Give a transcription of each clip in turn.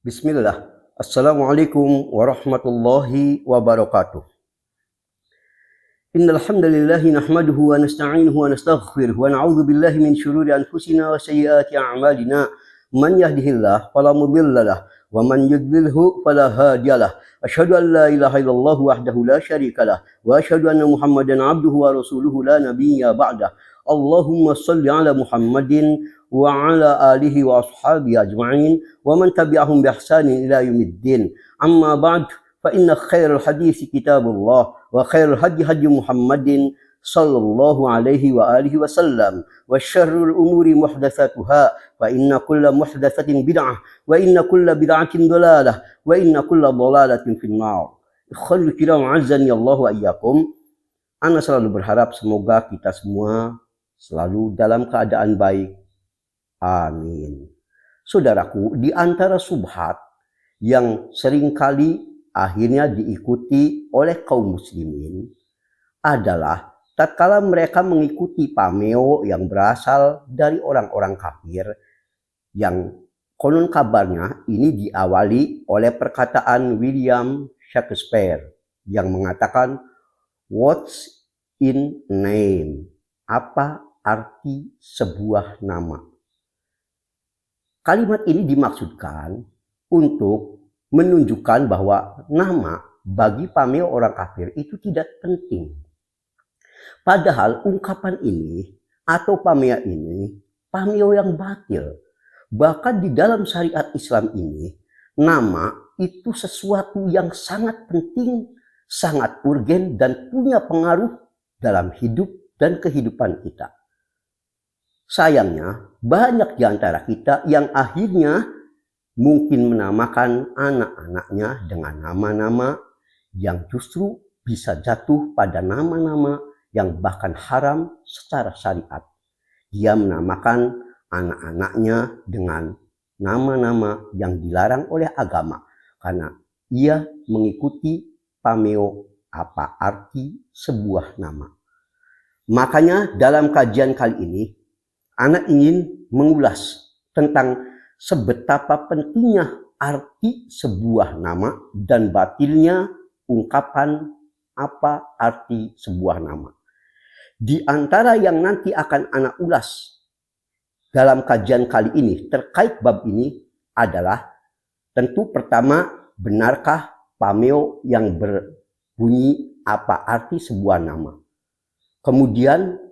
Bismillah. Assalamualaikum warahmatullahi wabarakatuh. Innal hamdalillah nahmaduhu wa nasta'inuhu wa nastaghfiruh wa na'udzu billahi min shururi anfusina wa sayyiati a'malina. Man yahdihillahu fala mudhillalah wa man yudlilhu fala hadiyalah. Asyhadu an la ilaha illallah wahdahu la syarikalah wa asyhadu anna Muhammadan 'abduhu wa rasuluhu la nabiyya ba'dah. Allahumma shalli ala Muhammadin wa ala alihi wa ashabihi ajma'in wa man tabi'ahum bi ihsanin ila yaumiddin. Amma ba'd, fa inna khairal hadits kitabullah wa khairul hadi Muhammadin sallallahu alaihi wa alihi wasallam wa syarrul umuri muhdatsatuha fa inna kulla muhdatsatin bid'ah wa inna kulla bid'atin dhalalah wa inna kulla dhalalatin finnar. Ikhwanul kiram azzani Allah wa iyyakum. Ana selalu berharap semoga kita semua selalu dalam keadaan baik. Amin. Saudaraku, di antara subhat yang seringkali akhirnya diikuti oleh kaum muslimin adalah tatkala mereka mengikuti pameo yang berasal dari orang-orang kafir, yang konon kabarnya ini diawali oleh perkataan William Shakespeare yang mengatakan, "What's in name?" Apa arti sebuah nama? Kalimat ini dimaksudkan untuk menunjukkan bahwa nama bagi pameo orang kafir itu tidak penting. Padahal ungkapan ini atau pameo yang batil. Bahkan di dalam syariat Islam ini, nama itu sesuatu yang sangat penting, sangat urgen dan punya pengaruh dalam hidup dan kehidupan kita. Sayangnya, banyak di antara kita yang akhirnya mungkin menamakan anak-anaknya dengan nama-nama yang justru bisa jatuh pada nama-nama yang bahkan haram secara syariat. Dia menamakan anak-anaknya dengan nama-nama yang dilarang oleh agama karena ia mengikuti pameo apa arti sebuah nama. Makanya dalam kajian kali ini, Ana ingin mengulas tentang sebetapa pentingnya arti sebuah nama dan batilnya ungkapan apa arti sebuah nama. Di antara yang nanti akan Ana ulas dalam kajian kali ini terkait bab ini adalah tentu pertama, benarkah pameo yang berbunyi apa arti sebuah nama? Kemudian,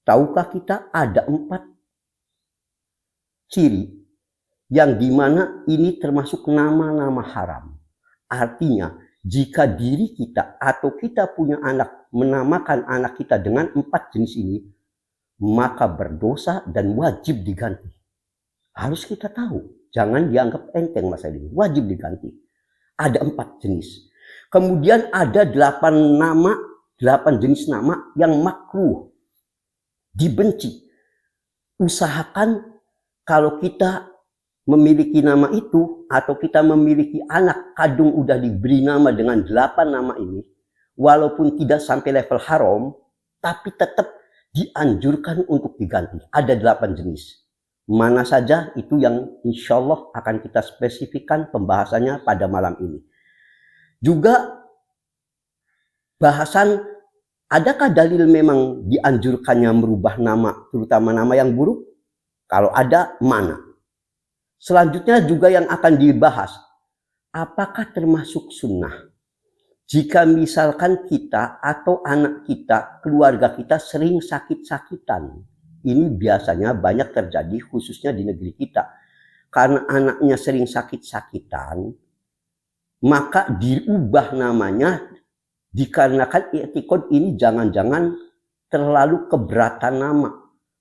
tahukah kita ada 4 ciri yang dimana ini termasuk nama-nama haram. Artinya, jika diri kita atau kita punya anak menamakan anak kita dengan 4 jenis ini, maka berdosa dan wajib diganti. Harus kita tahu, jangan dianggap enteng masalah ini, wajib diganti. Ada 4 jenis. Kemudian ada 8 jenis nama yang makruh, dibenci. Usahakan kalau kita memiliki nama itu atau kita memiliki anak kadung udah diberi nama dengan 8 nama ini, walaupun tidak sampai level haram, tapi tetap dianjurkan untuk diganti. Ada 8 jenis. Mana saja itu yang insya Allah akan kita spesifikkan pembahasannya pada malam ini. Juga bahasan adakah dalil memang dianjurkannya merubah nama, terutama nama yang buruk? Kalau ada, mana? Selanjutnya juga yang akan dibahas, apakah termasuk sunnah? Jika misalkan kita atau anak kita, keluarga kita sering sakit-sakitan. Ini biasanya banyak terjadi khususnya di negeri kita. Karena anaknya sering sakit-sakitan, maka diubah namanya dikarenakan i'tiqad ini jangan-jangan terlalu keberatan nama.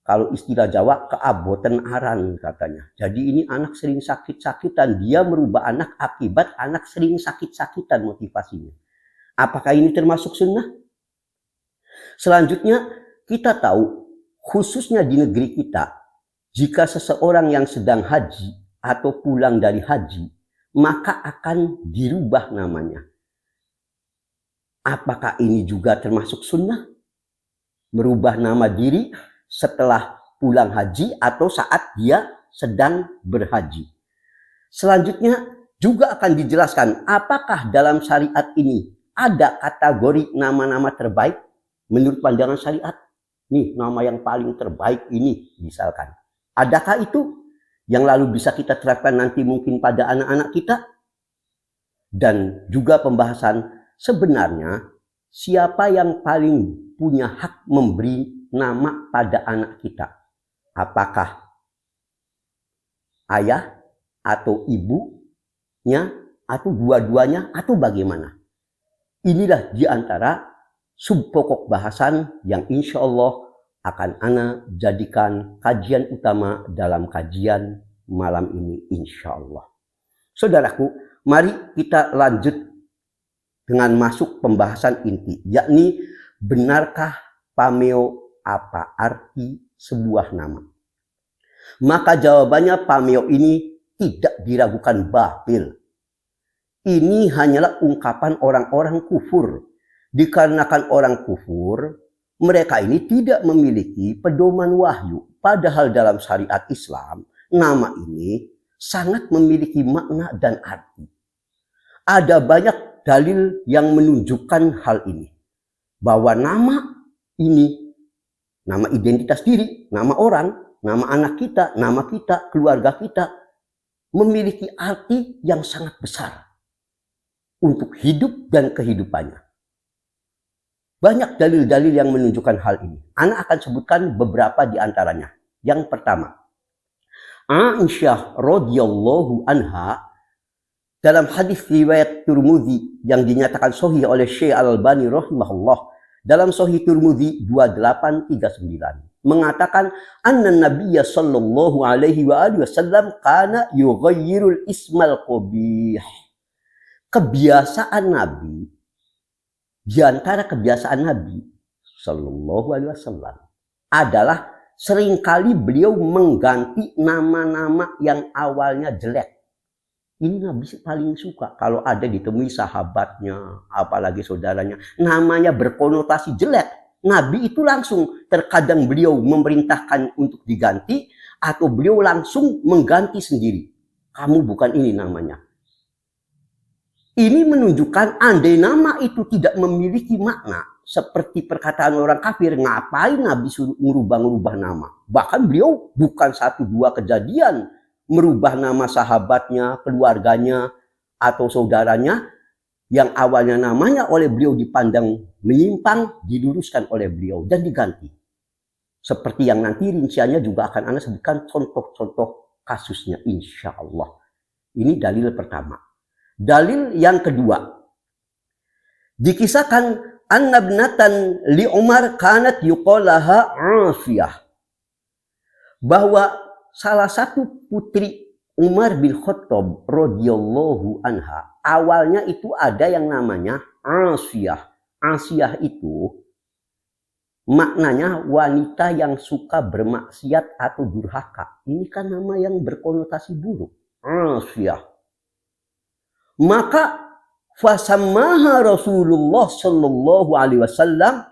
Kalau istilah Jawa, keaboten aran katanya. Jadi ini anak sering sakit-sakitan. Dia merubah anak akibat anak sering sakit-sakitan motivasinya. Apakah ini termasuk sunnah? Selanjutnya kita tahu, khususnya di negeri kita, jika seseorang yang sedang haji atau pulang dari haji, maka akan dirubah namanya. Apakah ini juga termasuk sunnah? Merubah nama diri setelah pulang haji atau saat dia sedang berhaji. Selanjutnya juga akan dijelaskan apakah dalam syariat ini ada kategori nama-nama terbaik menurut pandangan syariat. Nih, nama yang paling terbaik ini misalkan. Adakah itu yang lalu bisa kita terapkan nanti mungkin pada anak-anak kita? Dan juga pembahasan sebenarnya siapa yang paling punya hak memberi nama pada anak kita? Apakah ayah atau ibunya atau dua-duanya atau bagaimana? Inilah di antara subpokok bahasan yang insya Allah akan ana jadikan kajian utama dalam kajian malam ini insya Allah. Saudaraku, mari kita lanjut dengan masuk pembahasan inti, yakni benarkah pameo apa arti sebuah nama? Maka jawabannya pameo ini tidak diragukan batil. Ini hanyalah ungkapan orang-orang kufur. Dikarenakan orang kufur, mereka ini tidak memiliki pedoman wahyu. Padahal dalam syariat Islam, nama ini sangat memiliki makna dan arti. Ada banyak dalil yang menunjukkan hal ini. Bahwa nama ini, nama identitas diri, nama orang, nama anak kita, nama kita, keluarga kita, memiliki arti yang sangat besar untuk hidup dan kehidupannya. Banyak dalil-dalil yang menunjukkan hal ini. Ana akan sebutkan beberapa di antaranya. Yang pertama, Aisyah radhiyallahu anha dalam hadis riwayat Tirmidzi yang dinyatakan sahih oleh Syekh Al-Albani rahimahullah dalam Sahih Tirmidzi 2839 mengatakan anna Nabiyya sallallahu alaihi wasallam kana yughayyirul ismal qabih. Kebiasaan Nabi, di antara kebiasaan Nabi sallallahu alaihi wasallam adalah seringkali beliau mengganti nama-nama yang awalnya jelek. Ini Nabi paling suka kalau ada ditemui sahabatnya, apalagi saudaranya, namanya berkonotasi jelek. Nabi itu langsung, terkadang beliau memerintahkan untuk diganti, atau beliau langsung mengganti sendiri. Kamu bukan ini namanya. Ini menunjukkan andai nama itu tidak memiliki makna, seperti perkataan orang kafir, ngapain Nabi suruh merubah-merubah nama. Bahkan beliau bukan 1-2 kejadian merubah nama sahabatnya, keluarganya, atau saudaranya yang awalnya namanya oleh beliau dipandang menyimpang, diluruskan oleh beliau dan diganti. Seperti yang nanti rinciannya juga akan Anda sebutkan contoh-contoh kasusnya insya Allah. Ini dalil pertama. Dalil yang kedua, dikisahkan anna ibnatan li Umar kanat yuqalaha Asiyah, bahwa salah satu putri Umar bin Khattab radhiyallahu anha, awalnya itu ada yang namanya Asiyah. Asiyah itu maknanya wanita yang suka bermaksiat atau durhaka. Ini kan nama yang berkonotasi buruk. Asiyah. Maka fasammaha Rasulullah sallallahu alaihi wasallam,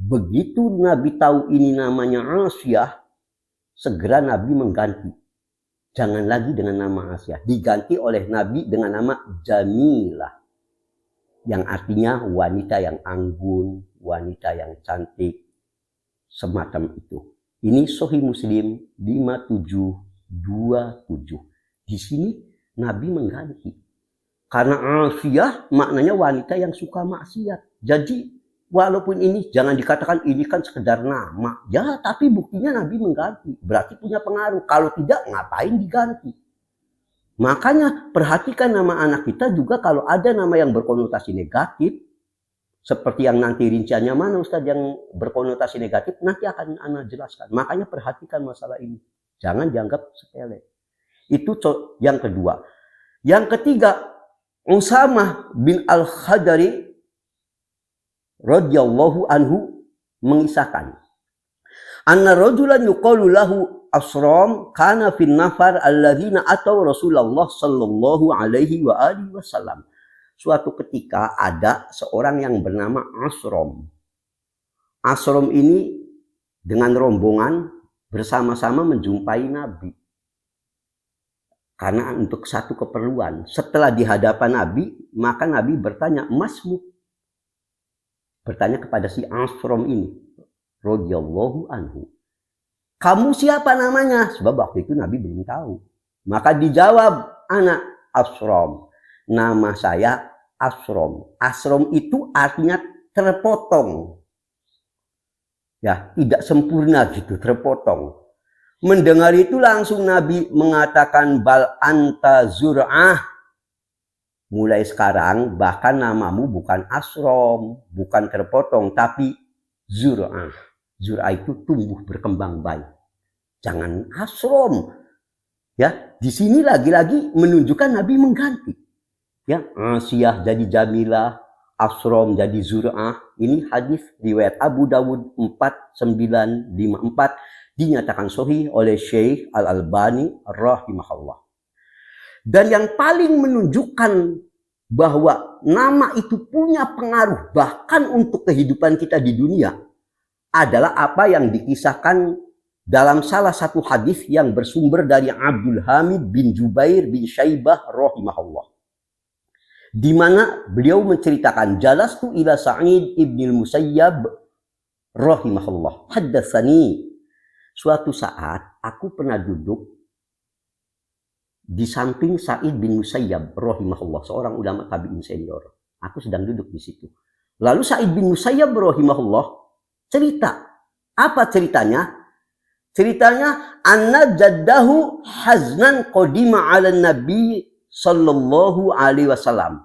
begitu Nabi tahu ini namanya Asiyah, segera Nabi mengganti. Jangan lagi dengan nama Asiyah, diganti oleh Nabi dengan nama Jamilah, yang artinya wanita yang anggun, wanita yang cantik, semacam itu. Ini Sahih Muslim 5727. Di sini Nabi mengganti. Karena Asiyah maknanya wanita yang suka maksiat. Jadi walaupun ini jangan dikatakan ini kan sekedar nama. Ya, tapi buktinya Nabi mengganti. Berarti punya pengaruh. Kalau tidak, ngapain diganti? Makanya perhatikan nama anak kita juga kalau ada nama yang berkonotasi negatif. Seperti yang nanti rinciannya mana Ustaz yang berkonotasi negatif. Nanti akan Ana jelaskan. Makanya perhatikan masalah ini. Jangan dianggap sepele. Itu yang kedua. Yang ketiga, Usamah bin Al-Khadari radhiyallahu anhu mengisahkan anna rajulan yuqalu lahu Asram kana fin nafar alladzina atau Rasulullah sallallahu alaihi wasallam. Suatu ketika ada seorang yang bernama Asram. Asram ini dengan rombongan bersama-sama menjumpai Nabi. Karena untuk satu keperluan. Setelah di hadapan Nabi, maka Nabi bertanya, masmu. Bertanya kepada si Asrom ini. Radhiyallahu anhu. Kamu siapa namanya? Sebab waktu itu Nabi belum tahu. Maka dijawab, anak Asrom. Nama saya Asrom. Asrom itu artinya terpotong. Ya, tidak sempurna gitu, terpotong. Mendengar itu langsung Nabi mengatakan bal anta zur'ah. Mulai sekarang bahkan namamu bukan Asrom, bukan terpotong, tapi zur'ah. Zur'ah itu tumbuh berkembang baik. Jangan Asrom. Ya, di sini lagi-lagi menunjukkan Nabi mengganti. Ya, Asiyah jadi Jamilah, Asrom jadi Zur'ah. Ini hadis riwayat Abu Dawud 4954 dinyatakan sahih oleh Syekh Al-Albani rahimahullah. Dan yang paling menunjukkan bahwa nama itu punya pengaruh bahkan untuk kehidupan kita di dunia adalah apa yang dikisahkan dalam salah satu hadis yang bersumber dari Abdul Hamid bin Jubair bin Syaibah rahimahullah. Di mana beliau menceritakan jalastu ila Sa'id ibn al-Musayyab rahimahullah. Haddatsani, suatu saat aku pernah duduk di samping Sa'id bin Musayyab rahimahullah, seorang ulama tabi'in senior. Aku sedang duduk di situ. Lalu Sa'id bin Musayyab rahimahullah cerita. Apa ceritanya? Ceritanya anna jaddahu haznan qadima 'ala nabi sallallahu alaihi wasallam.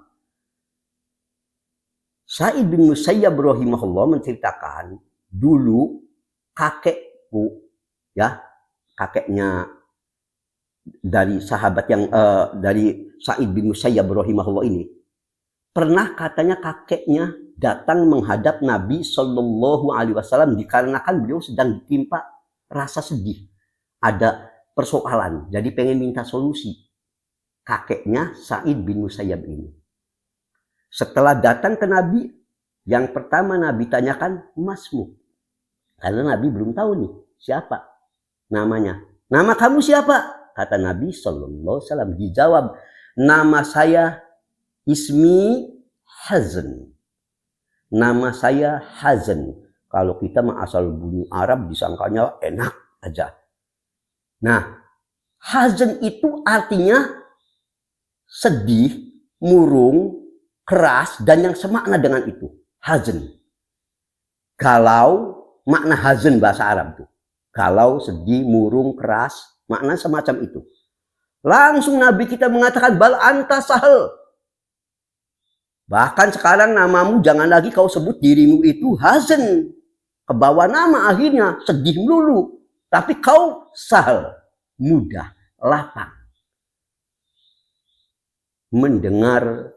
Sa'id bin Musayyab rahimahullah menceritakan dulu kakekku, ya, kakeknya dari sahabat yang dari Sa'id bin Musayyab rahimahullah ini, pernah katanya kakeknya datang menghadap Nabi sallallahu alaihi wasallam dikarenakan beliau sedang ditimpa rasa sedih, ada persoalan, jadi pengen minta solusi. Kakeknya Sa'id bin Musayyab ini. Setelah datang ke Nabi, yang pertama Nabi tanyakan, masmu. Karena Nabi belum tahu nih siapa namanya. Nama kamu siapa? Kata Nabi sallallahu alaihi wasallam. Dijawab, nama saya Ismi Hazan. Nama saya Hazan. Kalau kita asal bunyi Arab disangkanya enak aja. Nah, Hazan itu artinya sedih, murung, keras, dan yang semakna dengan itu. Hazan. Galau, makna hazan bahasa Arab itu. Galau, sedih, murung, keras, makna semacam itu. Langsung Nabi kita mengatakan, bal anta sahal. Bahkan sekarang namamu jangan lagi kau sebut dirimu itu hazan. Kebawa nama akhirnya, sedih melulu. Tapi kau sahal, mudah, lapang. Mendengar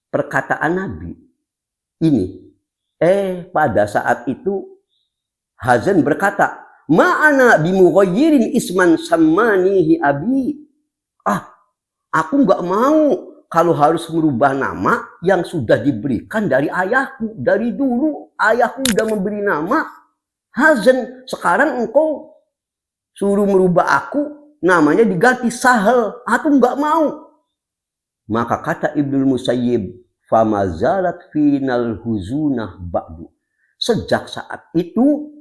perkataan Nabi ini, pada saat itu Hazan berkata, ma'ana bimughayyirin isman sammanihi abi. Aku nggak mau kalau harus merubah nama yang sudah diberikan dari ayahku. Dari dulu ayahku sudah memberi nama Hazan. Sekarang engkau suruh merubah aku, namanya diganti Sahal. Aku nggak mau. Maka kata Ibnul Musayyib, famazalat final huzunah ba'du. Sejak saat itu,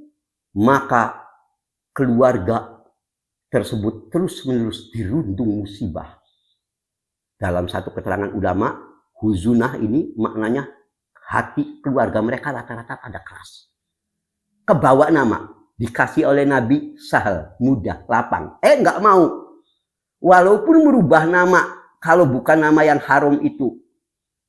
maka keluarga tersebut terus-menerus dirundung musibah. Dalam satu keterangan ulama, huzunah ini maknanya hati keluarga mereka rata-rata pada keras. Kebawa nama, dikasih oleh Nabi Sahal, mudah, lapang. Nggak mau. Walaupun merubah nama, kalau bukan nama yang haram itu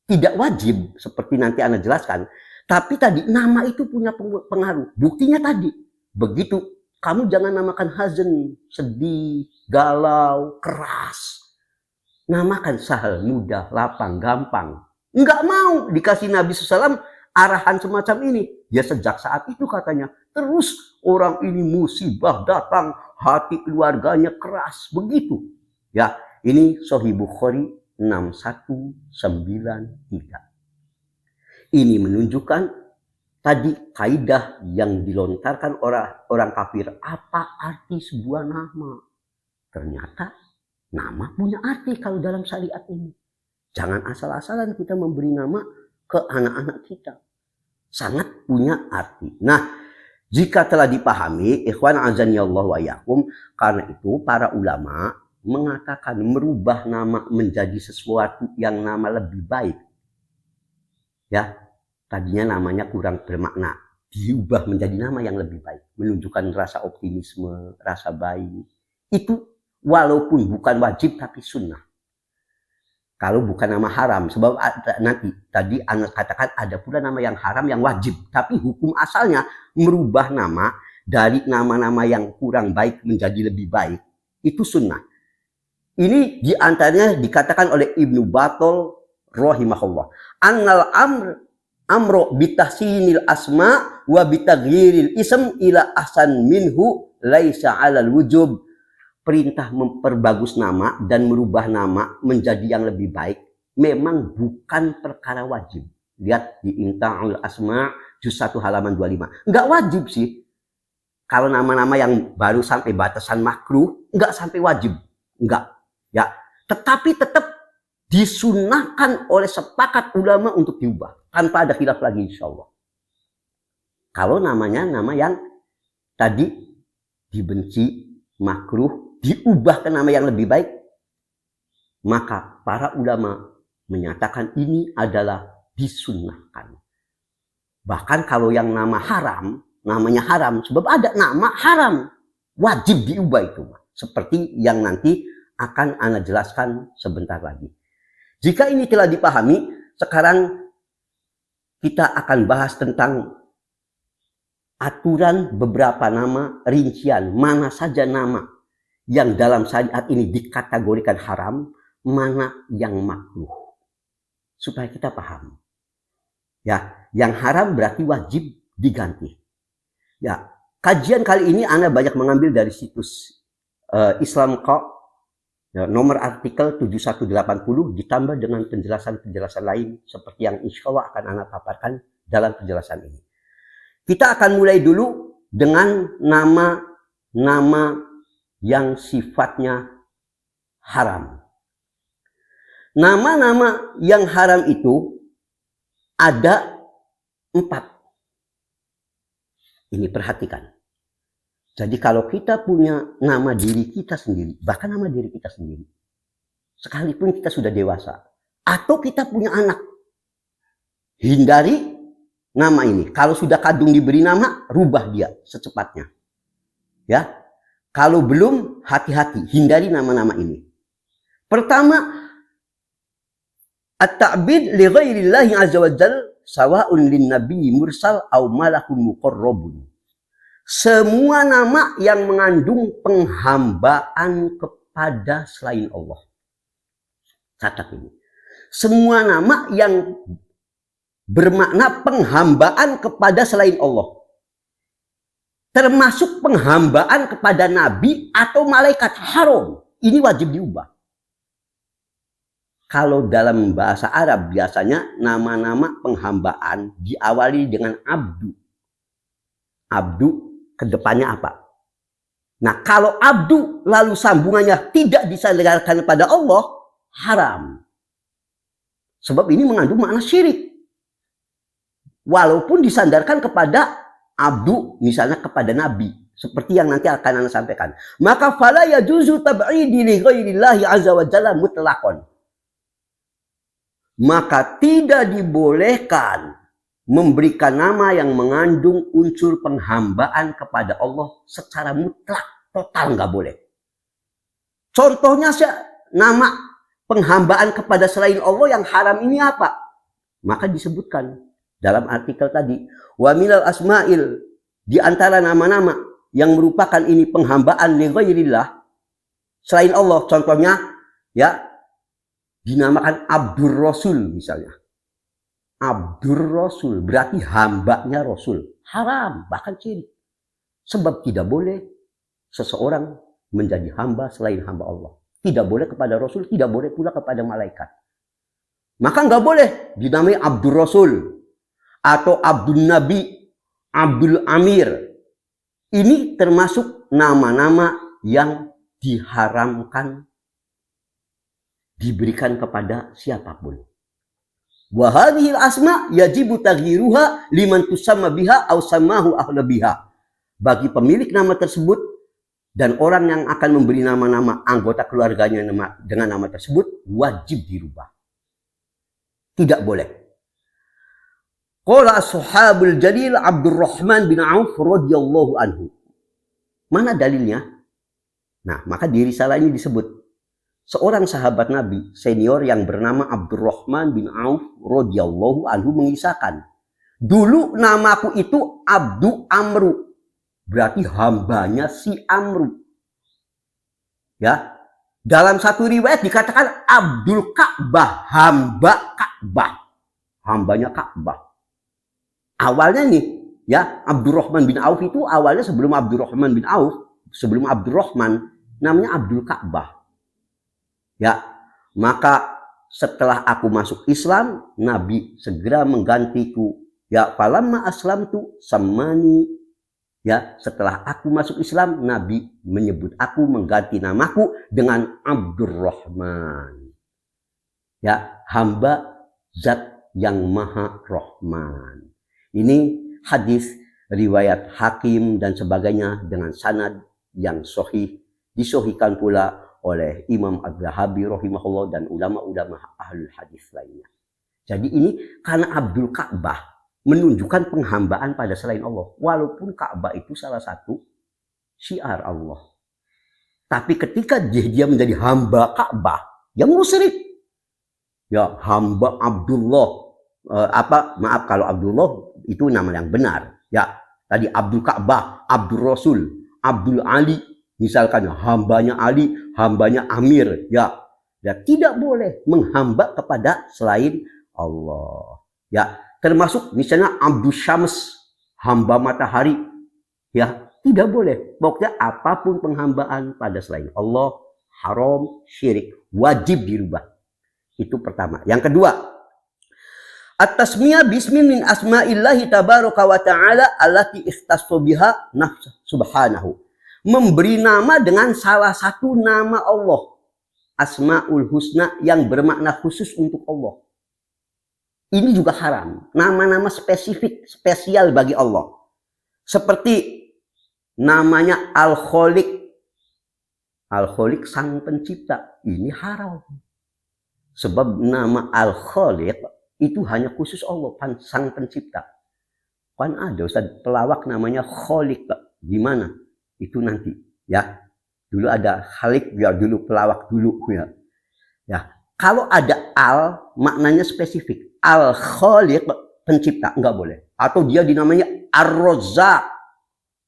tidak wajib, seperti nanti Anda jelaskan. Tapi tadi nama itu punya pengaruh. Buktinya tadi, begitu kamu jangan namakan hazan, sedih, galau, keras. Namakan Sahal, mudah, lapang, gampang. Enggak mau dikasih Nabi SAW arahan semacam ini. Ya sejak saat itu katanya, terus orang ini musibah datang, hati keluarganya keras, begitu. Ya, ini Sahih Bukhari 6193. Ini menunjukkan tadi kaidah yang dilontarkan orang kafir. Apa arti sebuah nama? Ternyata Nama punya arti kalau dalam syariat ini. Jangan asal-asalan kita memberi nama ke anak-anak kita. Sangat punya arti. Nah, jika telah dipahami, ikhwan azanillahu wa iyyakum, karena itu para ulama mengatakan merubah nama menjadi sesuatu yang nama lebih baik. Ya, tadinya namanya kurang bermakna, diubah menjadi nama yang lebih baik, menunjukkan rasa optimisme, rasa baik. Itu walaupun bukan wajib tapi sunnah. Kalau bukan nama haram, sebab nanti tadi Anda katakan ada pula nama yang haram yang wajib, tapi hukum asalnya merubah nama dari nama-nama yang kurang baik menjadi lebih baik, itu sunnah. Ini diantaranya dikatakan oleh Ibnu Battal rahimahullah. Annal amro bitahsinil asma wa bitaghyiril ism ila ahsan minhu laisa 'alal wujub. Perintah memperbagus nama dan merubah nama menjadi yang lebih baik memang bukan perkara wajib. Lihat di Imta'ul Asma juz 1 halaman 25. Enggak wajib sih. Kalau nama-nama yang baru sampai batasan makruh, enggak sampai wajib. Enggak. Ya, tetapi tetap disunahkan oleh sepakat ulama untuk diubah tanpa ada khilaf lagi insyaallah. Kalau namanya nama yang tadi dibenci, makruh, diubah ke nama yang lebih baik, maka para ulama menyatakan ini adalah disunnahkan. Bahkan kalau yang nama haram, namanya haram, sebab ada nama haram, wajib diubah itu. Seperti yang nanti akan Anda jelaskan sebentar lagi. Jika ini telah dipahami, sekarang kita akan bahas tentang aturan beberapa nama, rincian, mana saja nama yang dalam syariat ini dikategorikan haram, mana yang makruh. Supaya kita paham. Ya, yang haram berarti wajib diganti. Ya, kajian kali ini Anda banyak mengambil dari situs Islam.co. Ya, nomor artikel 7180 ditambah dengan penjelasan-penjelasan lain seperti yang insya Allah akan Anda paparkan dalam penjelasan ini. Kita akan mulai dulu dengan nama-nama yang sifatnya haram. Nama-nama yang haram itu ada 4. Ini perhatikan. Jadi kalau kita punya nama diri kita sendiri, bahkan nama diri kita sendiri, sekalipun kita sudah dewasa, atau kita punya anak, hindari nama ini. Kalau sudah kadung diberi nama, rubah dia secepatnya. Ya, kalau belum, hati-hati, hindari nama-nama ini. Pertama, at-ta'bid li ghairillahi azza wa jalla sawa'un lin nabi mursal aw malakun muqarrabun. Semua nama yang mengandung penghambaan kepada selain Allah. Catat ini. Semua nama yang bermakna penghambaan kepada selain Allah. Termasuk penghambaan kepada nabi atau malaikat, haram. Ini wajib diubah. Kalau dalam bahasa Arab biasanya nama-nama penghambaan diawali dengan abdu. Abdu kedepannya apa? Nah, kalau abdu lalu sambungannya tidak disandarkan pada Allah, haram. Sebab ini mengandung makna syirik. Walaupun disandarkan kepada abdu, misalnya kepada nabi, seperti yang nanti akan Anda sampaikan. Maka fala yajuzu tab'idi li ghairillahi azza wa jalla mutlaqan. Maka tidak dibolehkan memberikan nama yang mengandung unsur penghambaan kepada Allah secara mutlak, total nggak boleh. Contohnya nama penghambaan kepada selain Allah yang haram ini apa? Maka disebutkan dalam artikel tadi, wa minal asma'il, di antara nama-nama yang merupakan ini penghambaan li ghairillah selain Allah, contohnya ya dinamakan Abdur Rasul misalnya. Abdur Rasul berarti hambanya Rasul. Haram, bahkan syirik. Sebab tidak boleh seseorang menjadi hamba selain hamba Allah. Tidak boleh kepada Rasul, tidak boleh pula kepada malaikat. Maka nggak boleh dinamai Abdur Rasul atau Abdul Nabi, Abdul Amir. Ini termasuk nama-nama yang diharamkan diberikan kepada siapapun. Wa hadhil asma yajibu taghyiruha liman tusamma biha aw samahu ahla biha. Bagi pemilik nama tersebut dan orang yang akan memberi nama-nama anggota keluarganya dengan nama tersebut wajib dirubah. Tidak boleh. Qala as-sahabul jalil Abdurrahman bin Auf radhiyallahu anhu. Mana dalilnya? Nah, maka di risalah ini disebut seorang sahabat Nabi senior yang bernama Abdurrahman bin Auf radhiyallahu anhu mengisahkan, dulu namaku itu Abdu Amru, berarti hambanya si Amru. Ya, dalam satu riwayat dikatakan Abdul Ka'bah, hamba Ka'bah, hambanya Ka'bah. Awalnya nih, ya, Abdurrahman bin Auf itu awalnya sebelum Abdurrahman bin Auf, sebelum Abdurrahman, namanya Abdul Ka'bah. Ya, maka setelah aku masuk Islam, Nabi segera menggantiku. Ya, falamma aslamtu samani. Ya, setelah aku masuk Islam, Nabi menyebut aku, mengganti namaku dengan Abdurrahman. Ya, hamba Zat yang Maha Rahman. Ini hadis riwayat Hakim dan sebagainya dengan sanad yang sahih, disahihkan pula oleh Imam Az-Zahabi rahimahullah dan ulama-ulama ahlul hadis lainnya. Jadi ini karena Abdul Ka'bah menunjukkan penghambaan pada selain Allah. Walaupun Ka'bah itu salah satu syiar Allah. Tapi ketika dia menjadi hamba Ka'bah yang musyrik, ya hamba Abdullah, maaf kalau Abdullah itu nama yang benar. Ya, tadi Abdul Ka'bah, Abdul Rasul, Abdul Ali, misalkan hambanya Ali, hambanya Amir, ya tidak boleh menghamba kepada selain Allah. Ya, termasuk misalnya Abdul Syams, hamba matahari, ya tidak boleh. Pokoknya apapun penghambaan pada selain Allah haram, syirik, wajib dirubah. Itu pertama. Yang kedua, at-tasmiyah bismin min asma'illahi tabaraka wa ta'ala allati ikhtassu biha nafsuh subhanahu. Memberi nama dengan salah satu nama Allah, Asmaul Husna, yang bermakna khusus untuk Allah. Ini juga haram. Nama-nama spesifik, spesial bagi Allah. Seperti namanya Al-Khaliq. Al-Khaliq sang pencipta. Ini haram. Sebab nama Al-Khaliq itu hanya khusus Allah, sang pencipta. Kan ada Ustaz pelawak namanya Khaliq. Gimana? Itu nanti. Ya. Dulu ada Khaliq, ya dulu pelawak dulu. Ya. Ya. Kalau ada Al, maknanya spesifik. Al-Khaliq, pencipta, enggak boleh. Atau dia dinamanya Ar-Razzaq,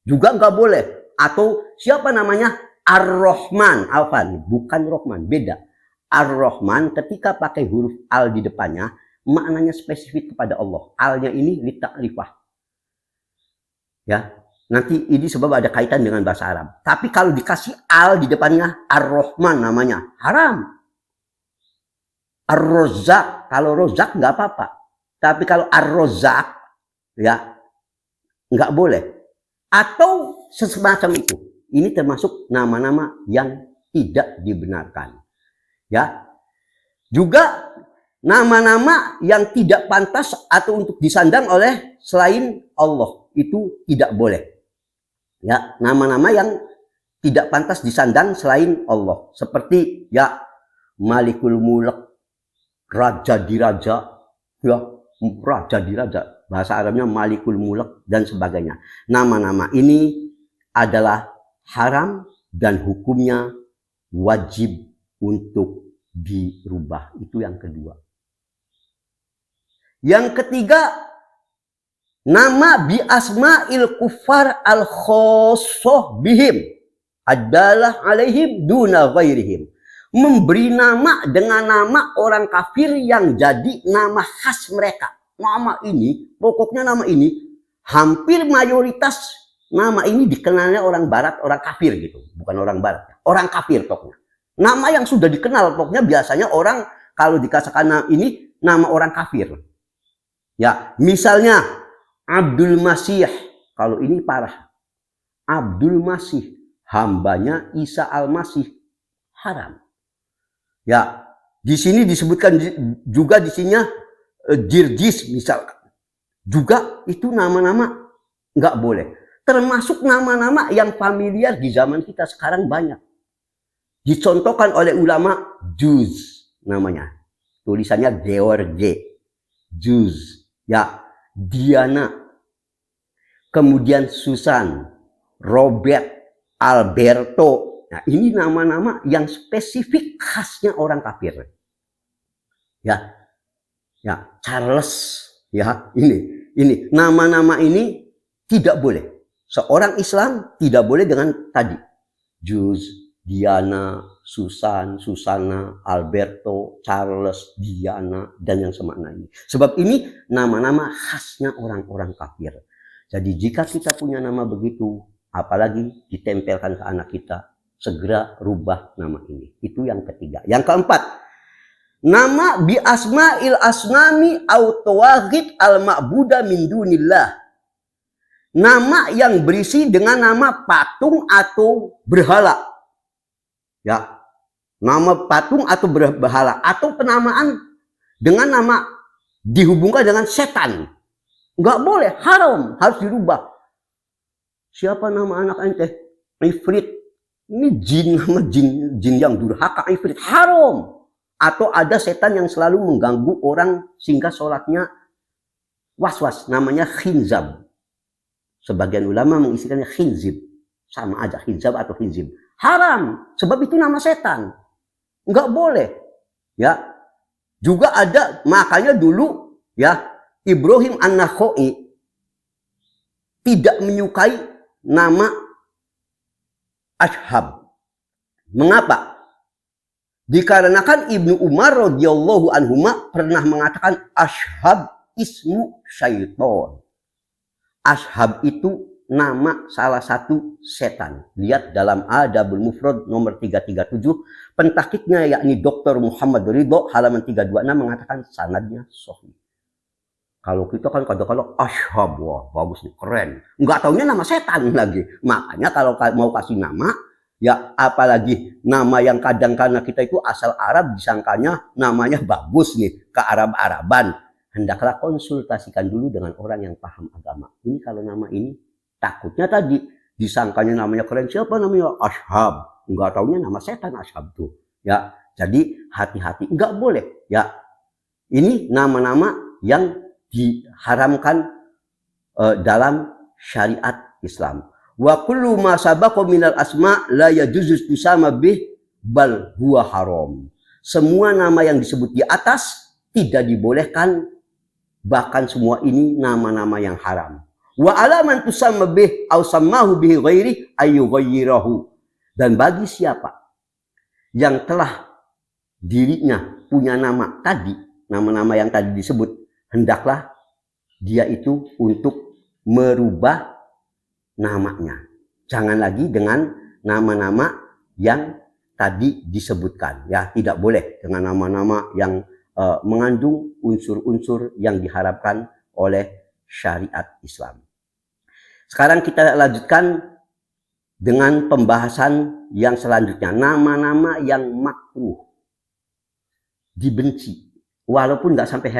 juga enggak boleh. Atau siapa namanya? Ar-Rahman. Alfan, bukan Rahman, beda. Ar-Rahman ketika pakai huruf Al di depannya, maknanya spesifik kepada Allah. Alnya ini litakrifah. Ya, nanti ini sebab ada kaitan dengan bahasa Arab. Tapi kalau dikasih al di depannya, Ar-Rahman namanya, haram. Ar-Razzaq, kalau Razzaq nggak apa-apa. Tapi kalau Ar-Razzaq, ya nggak boleh. Atau semacam itu. Ini termasuk nama-nama yang tidak dibenarkan. Ya, juga nama-nama yang tidak pantas atau untuk disandang oleh selain Allah itu tidak boleh. Ya, nama-nama yang tidak pantas disandang selain Allah, seperti ya Malikul Mulk, Raja Diraja, ya Raja Diraja, bahasa Arabnya Malikul Mulk dan sebagainya. Nama-nama ini adalah haram dan hukumnya wajib untuk dirubah. Itu yang kedua. Yang ketiga, nama bi asma'il kufar al-khosoh bihim adalah alaihim duna ghairihim. Memberi nama dengan nama orang kafir yang jadi nama khas mereka. Nama ini, pokoknya nama ini, hampir mayoritas nama ini dikenalnya orang barat, orang kafir gitu. Bukan orang barat, orang kafir pokoknya. Nama yang sudah dikenal, pokoknya biasanya orang kalau dikatakan ini nama orang kafir. Ya, misalnya Abdul Masih, kalau ini parah. Abdul Masih, hambanya Isa Al-Masih, haram. Ya, Di sini disebutkan juga di sininya Jirjis misalkan. Juga itu nama-nama nggak boleh. Termasuk nama-nama yang familiar di zaman kita sekarang banyak. Dicontohkan oleh ulama Juz namanya. Tulisannya George. Juz. Ya. Diana. Kemudian Susan. Robert. Alberto. Nah, ini nama-nama yang spesifik khasnya orang kafir. Ya. Ya, Charles. Ya, ini nama-nama ini tidak boleh. Seorang Islam tidak boleh dengan tadi. Juz, Diana, Susan, Susana, Alberto, Charles, Diana, dan yang semakna ini. Sebab ini nama-nama khasnya orang-orang kafir. Jadi jika kita punya nama begitu, apalagi ditempelkan ke anak kita, segera rubah nama ini. Itu yang ketiga. Yang keempat, nama bi asma'il asnami au tawaghid al ma'buda min dunillah. Nama yang berisi dengan nama patung atau berhala. Ya. Nama patung atau berhala atau penamaan dengan nama dihubungkan dengan setan. Enggak boleh, haram, harus dirubah. Siapa nama anak ente? Ifrit. Ini jin, nama jin yang durhaka, ifrit, haram. Atau ada setan yang selalu mengganggu orang sehingga sholatnya was-was, namanya khinzab. Sebagian ulama mengisikannya khinzib. Sama aja, khinzab atau khinzib. Haram, sebab itu nama setan. Enggak boleh. Ya. Juga ada, makanya dulu ya Ibrahim An-Nakhai tidak menyukai nama Ashab. Mengapa? Dikarenakan Ibnu Umar radhiyallahu anhuma pernah mengatakan Ashab ismu syaiton. Ashab itu nama salah satu setan. Lihat dalam Adabul Mufrad nomor 337, pentakiknya yakni Dr. Muhammad Ridho halaman 326 mengatakan sanadnya sahih. Kalau kita kan kadang-kadang Ashab, wah bagus nih, keren. Enggak taunya nama setan lagi. Makanya kalau mau kasih nama, ya apalagi nama yang kadang karena kita itu asal Arab disangkanya namanya bagus nih, ke Arab-Araban. Hendaklah konsultasikan dulu dengan orang yang paham agama. Ini kalau nama ini takutnya tadi disangkanya namanya keren, siapa namanya Ashab. Enggak taunya nama setan Ashab tuh. Ya, jadi hati-hati, enggak boleh. Ya, ini nama-nama yang diharamkan dalam syariat Islam. Wa kullu ma sabaqa minal asma la yajuzu tusama bih bal huwa haram. Semua nama yang disebut di atas tidak dibolehkan, bahkan semua ini nama-nama yang haram. Wa alaman tusamma bih aw sammahu bihi ghairi ayyughayyirahu. Dan bagi siapa yang telah dirinya punya nama tadi, nama-nama yang tadi disebut, hendaklah dia itu untuk merubah namanya. Jangan lagi dengan nama-nama yang tadi disebutkan. Ya, tidak boleh dengan nama-nama yang mengandung unsur-unsur yang diharapkan oleh syariat Islam. Sekarang kita lanjutkan dengan pembahasan yang selanjutnya. Nama-nama yang makruh, dibenci, walaupun nggak sampai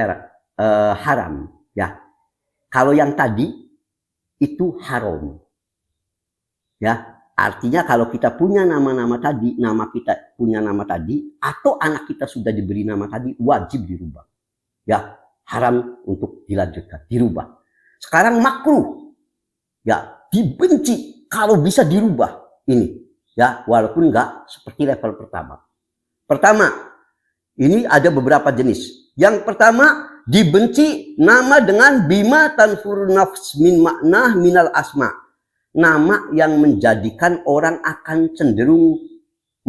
haram. Ya, kalau yang tadi itu haram. Ya, artinya kalau kita punya nama-nama tadi, nama kita punya nama tadi, atau anak kita sudah diberi nama tadi, wajib dirubah. Ya, haram untuk dilanjutkan, dirubah. Sekarang makruh, ya, dibenci kalau bisa dirubah ini. Ya, walaupun nggak seperti level pertama. Pertama, ini ada beberapa jenis. Yang pertama, dibenci nama dengan bima tanfur nafs min makna minal asma. Nama yang menjadikan orang akan cenderung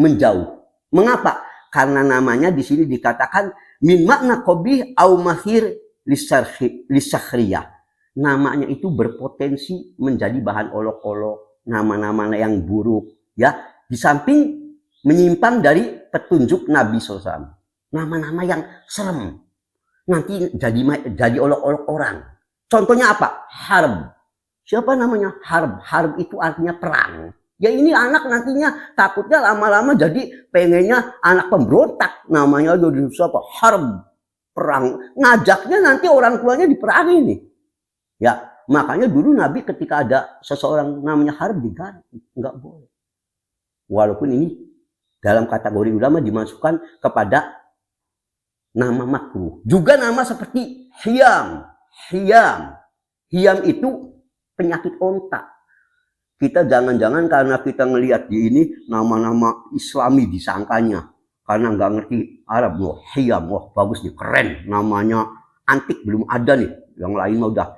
menjauh. Mengapa? Karena namanya di sini dikatakan min makna qabih au mahir lisakhriyah. Namanya itu berpotensi menjadi bahan olok-olok, nama-nama yang buruk, ya. Di samping menyimpang dari petunjuk Nabi SAW. Nama-nama yang serem. Nanti jadi olok-olok orang. Contohnya apa? Harb. Siapa namanya? Harb. Harb itu artinya perang. Ya ini anak nantinya takutnya lama-lama jadi pengennya anak pemberontak. Namanya udah apa? Harb, perang. Ngajaknya nanti orang tuanya diperangi nih. Ya, makanya dulu Nabi ketika ada seseorang namanya harb diganti. Enggak boleh. Walaupun ini dalam kategori ulama dimasukkan kepada nama makruh. Juga nama seperti hiyam. Hiyam itu penyakit onta. Kita jangan-jangan karena kita ngelihat di ini nama-nama Islami disangkanya. Karena nggak ngerti Arab. Wah, hiyam. Wah, bagus nih. Keren. Namanya antik. Belum ada nih. Yang lain mah udah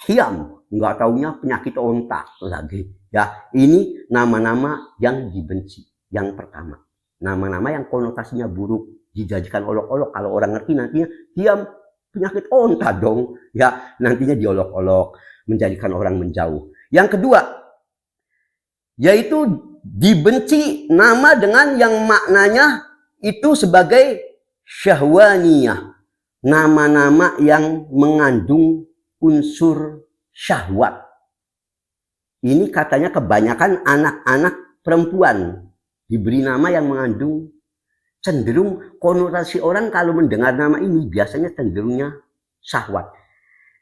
hiyam. Nggak taunya penyakit onta lagi. Ya, ini nama-nama yang dibenci. Yang pertama. Nama-nama yang konotasinya buruk. Dijadikan olok-olok. Kalau orang ngerti nantinya hiyam. Penyakit onta dong. Ya, nantinya diolok-olok. Menjadikan orang menjauh. Yang kedua. Yaitu dibenci nama dengan yang maknanya itu sebagai syahwaniyah. Nama-nama yang mengandung unsur syahwat. Ini katanya kebanyakan anak-anak perempuan diberi nama yang mengandung cenderung konotasi orang kalau mendengar nama ini biasanya cenderungnya syahwat.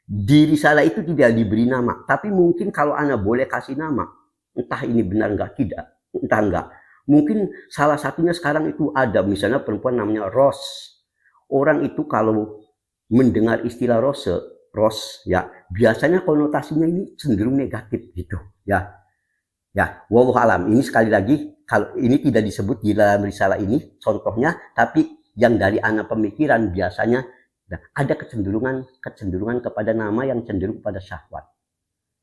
Di risalah itu tidak diberi nama, tapi mungkin kalau Anda boleh kasih nama, entah ini benar enggak tidak, entah enggak. Mungkin salah satunya sekarang itu ada misalnya perempuan namanya Ros. Orang itu kalau mendengar istilah Ros ya biasanya konotasinya ini cenderung negatif gitu ya. Ya, wallahu alam. Ini sekali lagi kalau ini tidak disebut di dalam risalah ini contohnya, tapi yang dari anak pemikiran biasanya ada kecenderungan kepada nama yang cenderung pada syahwat.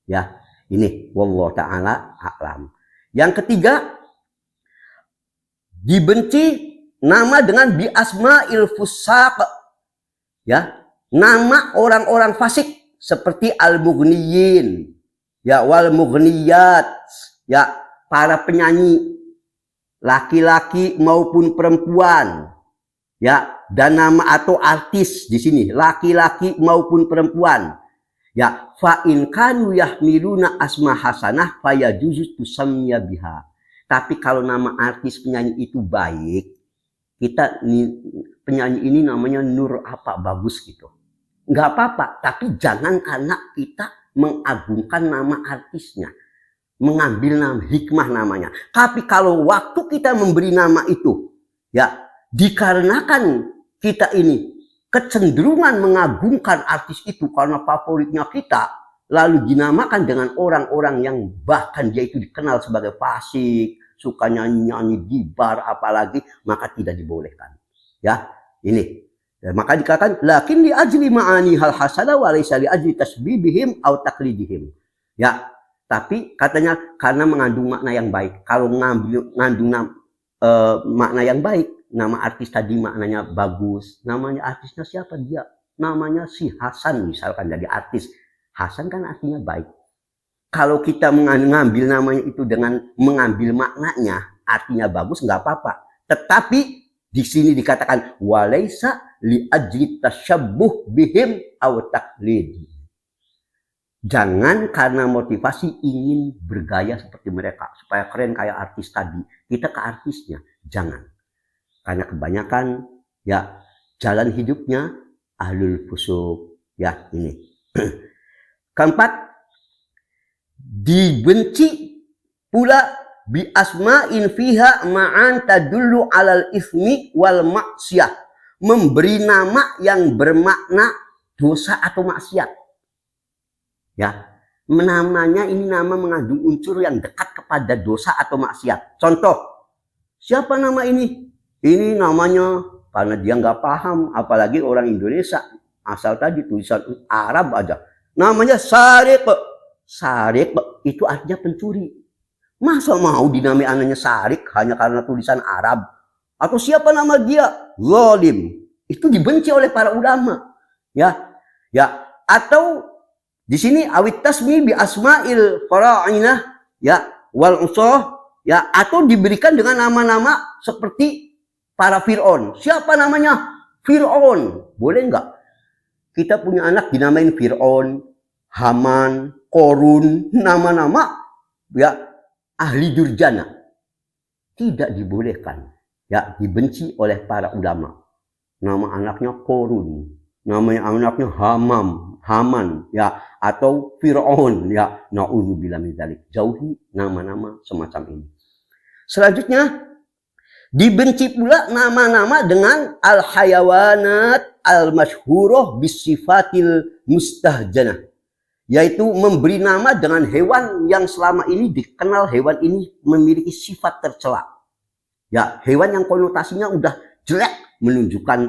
Ya. Ini wallahu ta'ala a'lam. Yang ketiga, dibenci nama dengan bi asma'il fusaq. Ya, nama orang-orang fasik seperti al-mughniyin, ya wal mughniyat, ya para penyanyi laki-laki maupun perempuan. Ya, dan nama atau artis di sini laki-laki maupun perempuan. Ya, fa in kanu yahmiluna asma hasanah fayajuzu tusammiya biha. Tapi kalau nama artis penyanyi itu baik, kita penyanyi ini namanya Nur apa bagus gitu. Enggak apa-apa, tapi jangan karena kita mengagungkan nama artisnya, mengambil nama hikmah namanya. Tapi kalau waktu kita memberi nama itu, ya dikarenakan kita ini kecenderungan mengagungkan artis itu karena favoritnya kita, lalu dinamakan dengan orang-orang yang bahkan dia itu dikenal sebagai fasik, suka nyanyi-nyanyi di bar apalagi, maka tidak dibolehkan. Ya, ini. Ya, maka dikatakan lakin li ajli ma'ani hal hasana wa laysa li ajli tasbibihim aw taqlidihim. Ya, tapi katanya karena mengandung makna yang baik. Kalau mengandung makna yang baik, nama artis tadi maknanya bagus. Namanya artisnya siapa dia? Namanya si Hasan misalkan jadi artis. Hasan kan artinya baik. Kalau kita mengambil namanya itu dengan mengambil maknanya, artinya bagus nggak apa-apa. Tetapi di sini dikatakan walaisa li ajli tasyabbuh bihim aw taqlid. Jangan karena motivasi ingin bergaya seperti mereka supaya keren kayak artis tadi. Kita ke artisnya, jangan. Karena kebanyakan ya jalan hidupnya ahlul fusuk. Ya ini. Keempat, dibenci pula bi asma'in fiha ma'an tadullu alal ismi wal maksiyah. Memberi nama yang bermakna dosa atau maksiat. Ya, namanya ini nama mengandung unsur yang dekat kepada dosa atau maksiat. Contoh, siapa nama ini? Ini namanya karena dia nggak paham, apalagi orang Indonesia asal tadi tulisan Arab aja. Namanya Sariq. Sariq itu artinya pencuri. Masa mau dinamai anaknya Sariq hanya karena tulisan Arab? Atau siapa nama dia? Zalim. Itu dibenci oleh para ulama. Ya, atau di sini awit tasmi bi asma'il fara'inah ya wal usah ya atau diberikan dengan nama-nama seperti para Fir'aun. Siapa namanya? Fir'aun. Boleh enggak? Kita punya anak dinamain Fir'aun, Haman, Korun, nama-nama ya ahli durjana. Tidak dibolehkan. Ya, dibenci oleh para ulama. Nama anaknya Korun, namanya anaknya Haman, ya, atau Fir'aun, ya, na'udzubillah min dzalik. Jauhi nama-nama semacam ini. Selanjutnya, dibenci pula nama-nama dengan al-hayawanat al-masyhurah bisifatil mustahjanah. Yaitu memberi nama dengan hewan yang selama ini dikenal hewan ini memiliki sifat tercela. Ya, hewan yang konotasinya udah jelek, menunjukkan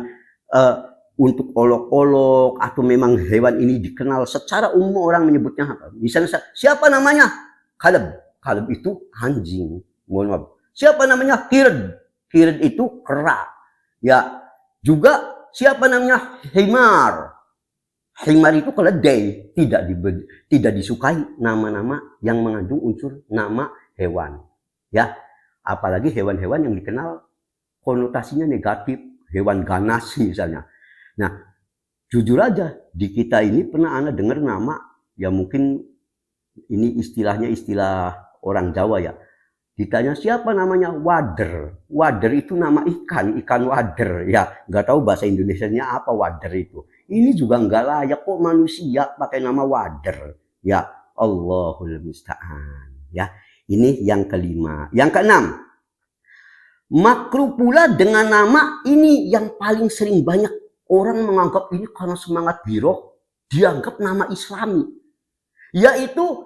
untuk olok-olok, atau memang hewan ini dikenal secara umum orang menyebutnya apa. Misalnya, siapa namanya? Kalb. Kalb itu anjing. Mohon maaf. Siapa namanya? Kird. Kird itu kera. Ya, juga siapa namanya? Himar. Himar itu keledai. Tidak disukai nama-nama yang mengandung unsur nama hewan. Ya, apalagi hewan-hewan yang dikenal konotasinya negatif. Hewan ganas misalnya. Nah, jujur aja, di kita ini pernah Anda dengar nama, ya mungkin ini istilahnya istilah orang Jawa ya. Ditanya siapa namanya? Wader. Wader itu nama ikan wader ya. Nggak tahu bahasa Indonesianya apa wader itu. Ini juga nggak layak kok manusia pakai nama wader. Ya, Allahul musta'an. Ya, ini yang kelima. Yang keenam, makruh pula dengan nama ini yang paling sering banyak orang menganggap ini karena semangat giroh, dianggap nama Islami. Yaitu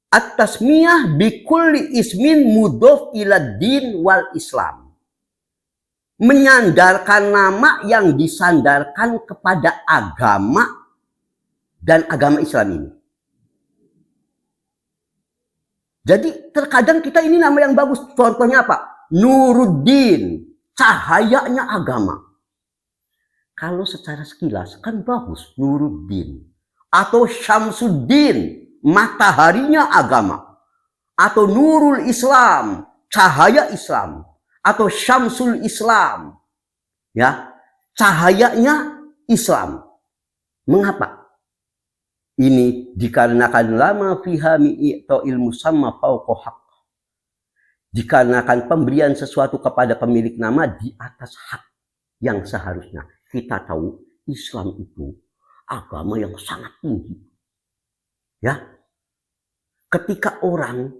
at-tasmiyah bikulli ismin mudhof ila din wal Islam. Menyandarkan nama yang disandarkan kepada agama dan agama Islam ini. Jadi terkadang kita ini nama yang bagus. Contohnya apa? Nuruddin, cahayanya agama. Kalau secara sekilas kan bagus Nuruddin. Atau Syamsuddin, mataharinya agama. Atau Nurul Islam, cahaya Islam. Atau Syamsul Islam, ya, cahayanya Islam. Mengapa? Ini dikarenakan lama fihami i'ta'il musamma fauqa haqq. Dikarenakan pemberian sesuatu kepada pemilik nama di atas hak yang seharusnya. Kita tahu Islam itu agama yang sangat tinggi. Ya. Ketika orang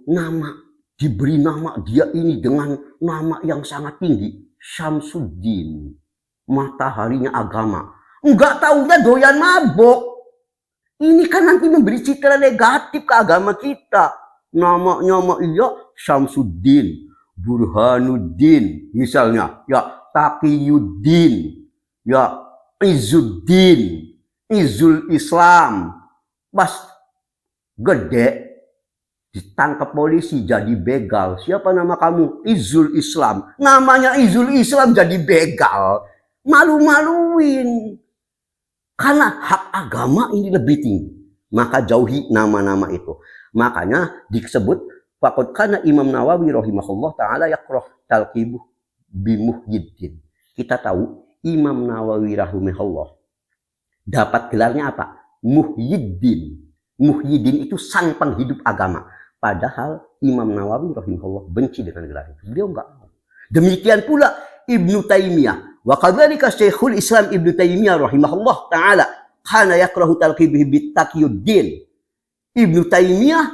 diberi nama dia ini dengan nama yang sangat tinggi, Syamsuddin, mataharinya agama. Enggak tahunya doyan mabok. Ini kan nanti memberi citra negatif ke agama kita. Nama iya Syamsuddin, Burhanuddin misalnya, ya Taqiyuddin, ya Izzuddin, Izzul Islam. Pas gede ditangkap polisi jadi begal. Siapa nama kamu? Izzul Islam. Namanya Izzul Islam jadi begal. Malu-maluin. Karena hak agama ini lebih tinggi. Maka jauhi nama-nama itu. Makanya disebut faqad kana Imam Nawawi rahimahullah taala yakrah talqibuh bimuhyiddin. Kita tahu Imam Nawawi rahimahullah dapat gelarnya apa? Muhyiddin. Muhyiddin itu sang penghidup agama. Padahal Imam Nawawi rahimahullah benci dengan gelar itu. Beliau enggak mau. Demikian pula Ibnu Taimiyah. Wa kadzalika Syekhul Islam Ibnu Taimiyah rahimahullah taala kana yakrahu talqibihi bittaqiyuddin. Ibnu Taimiyah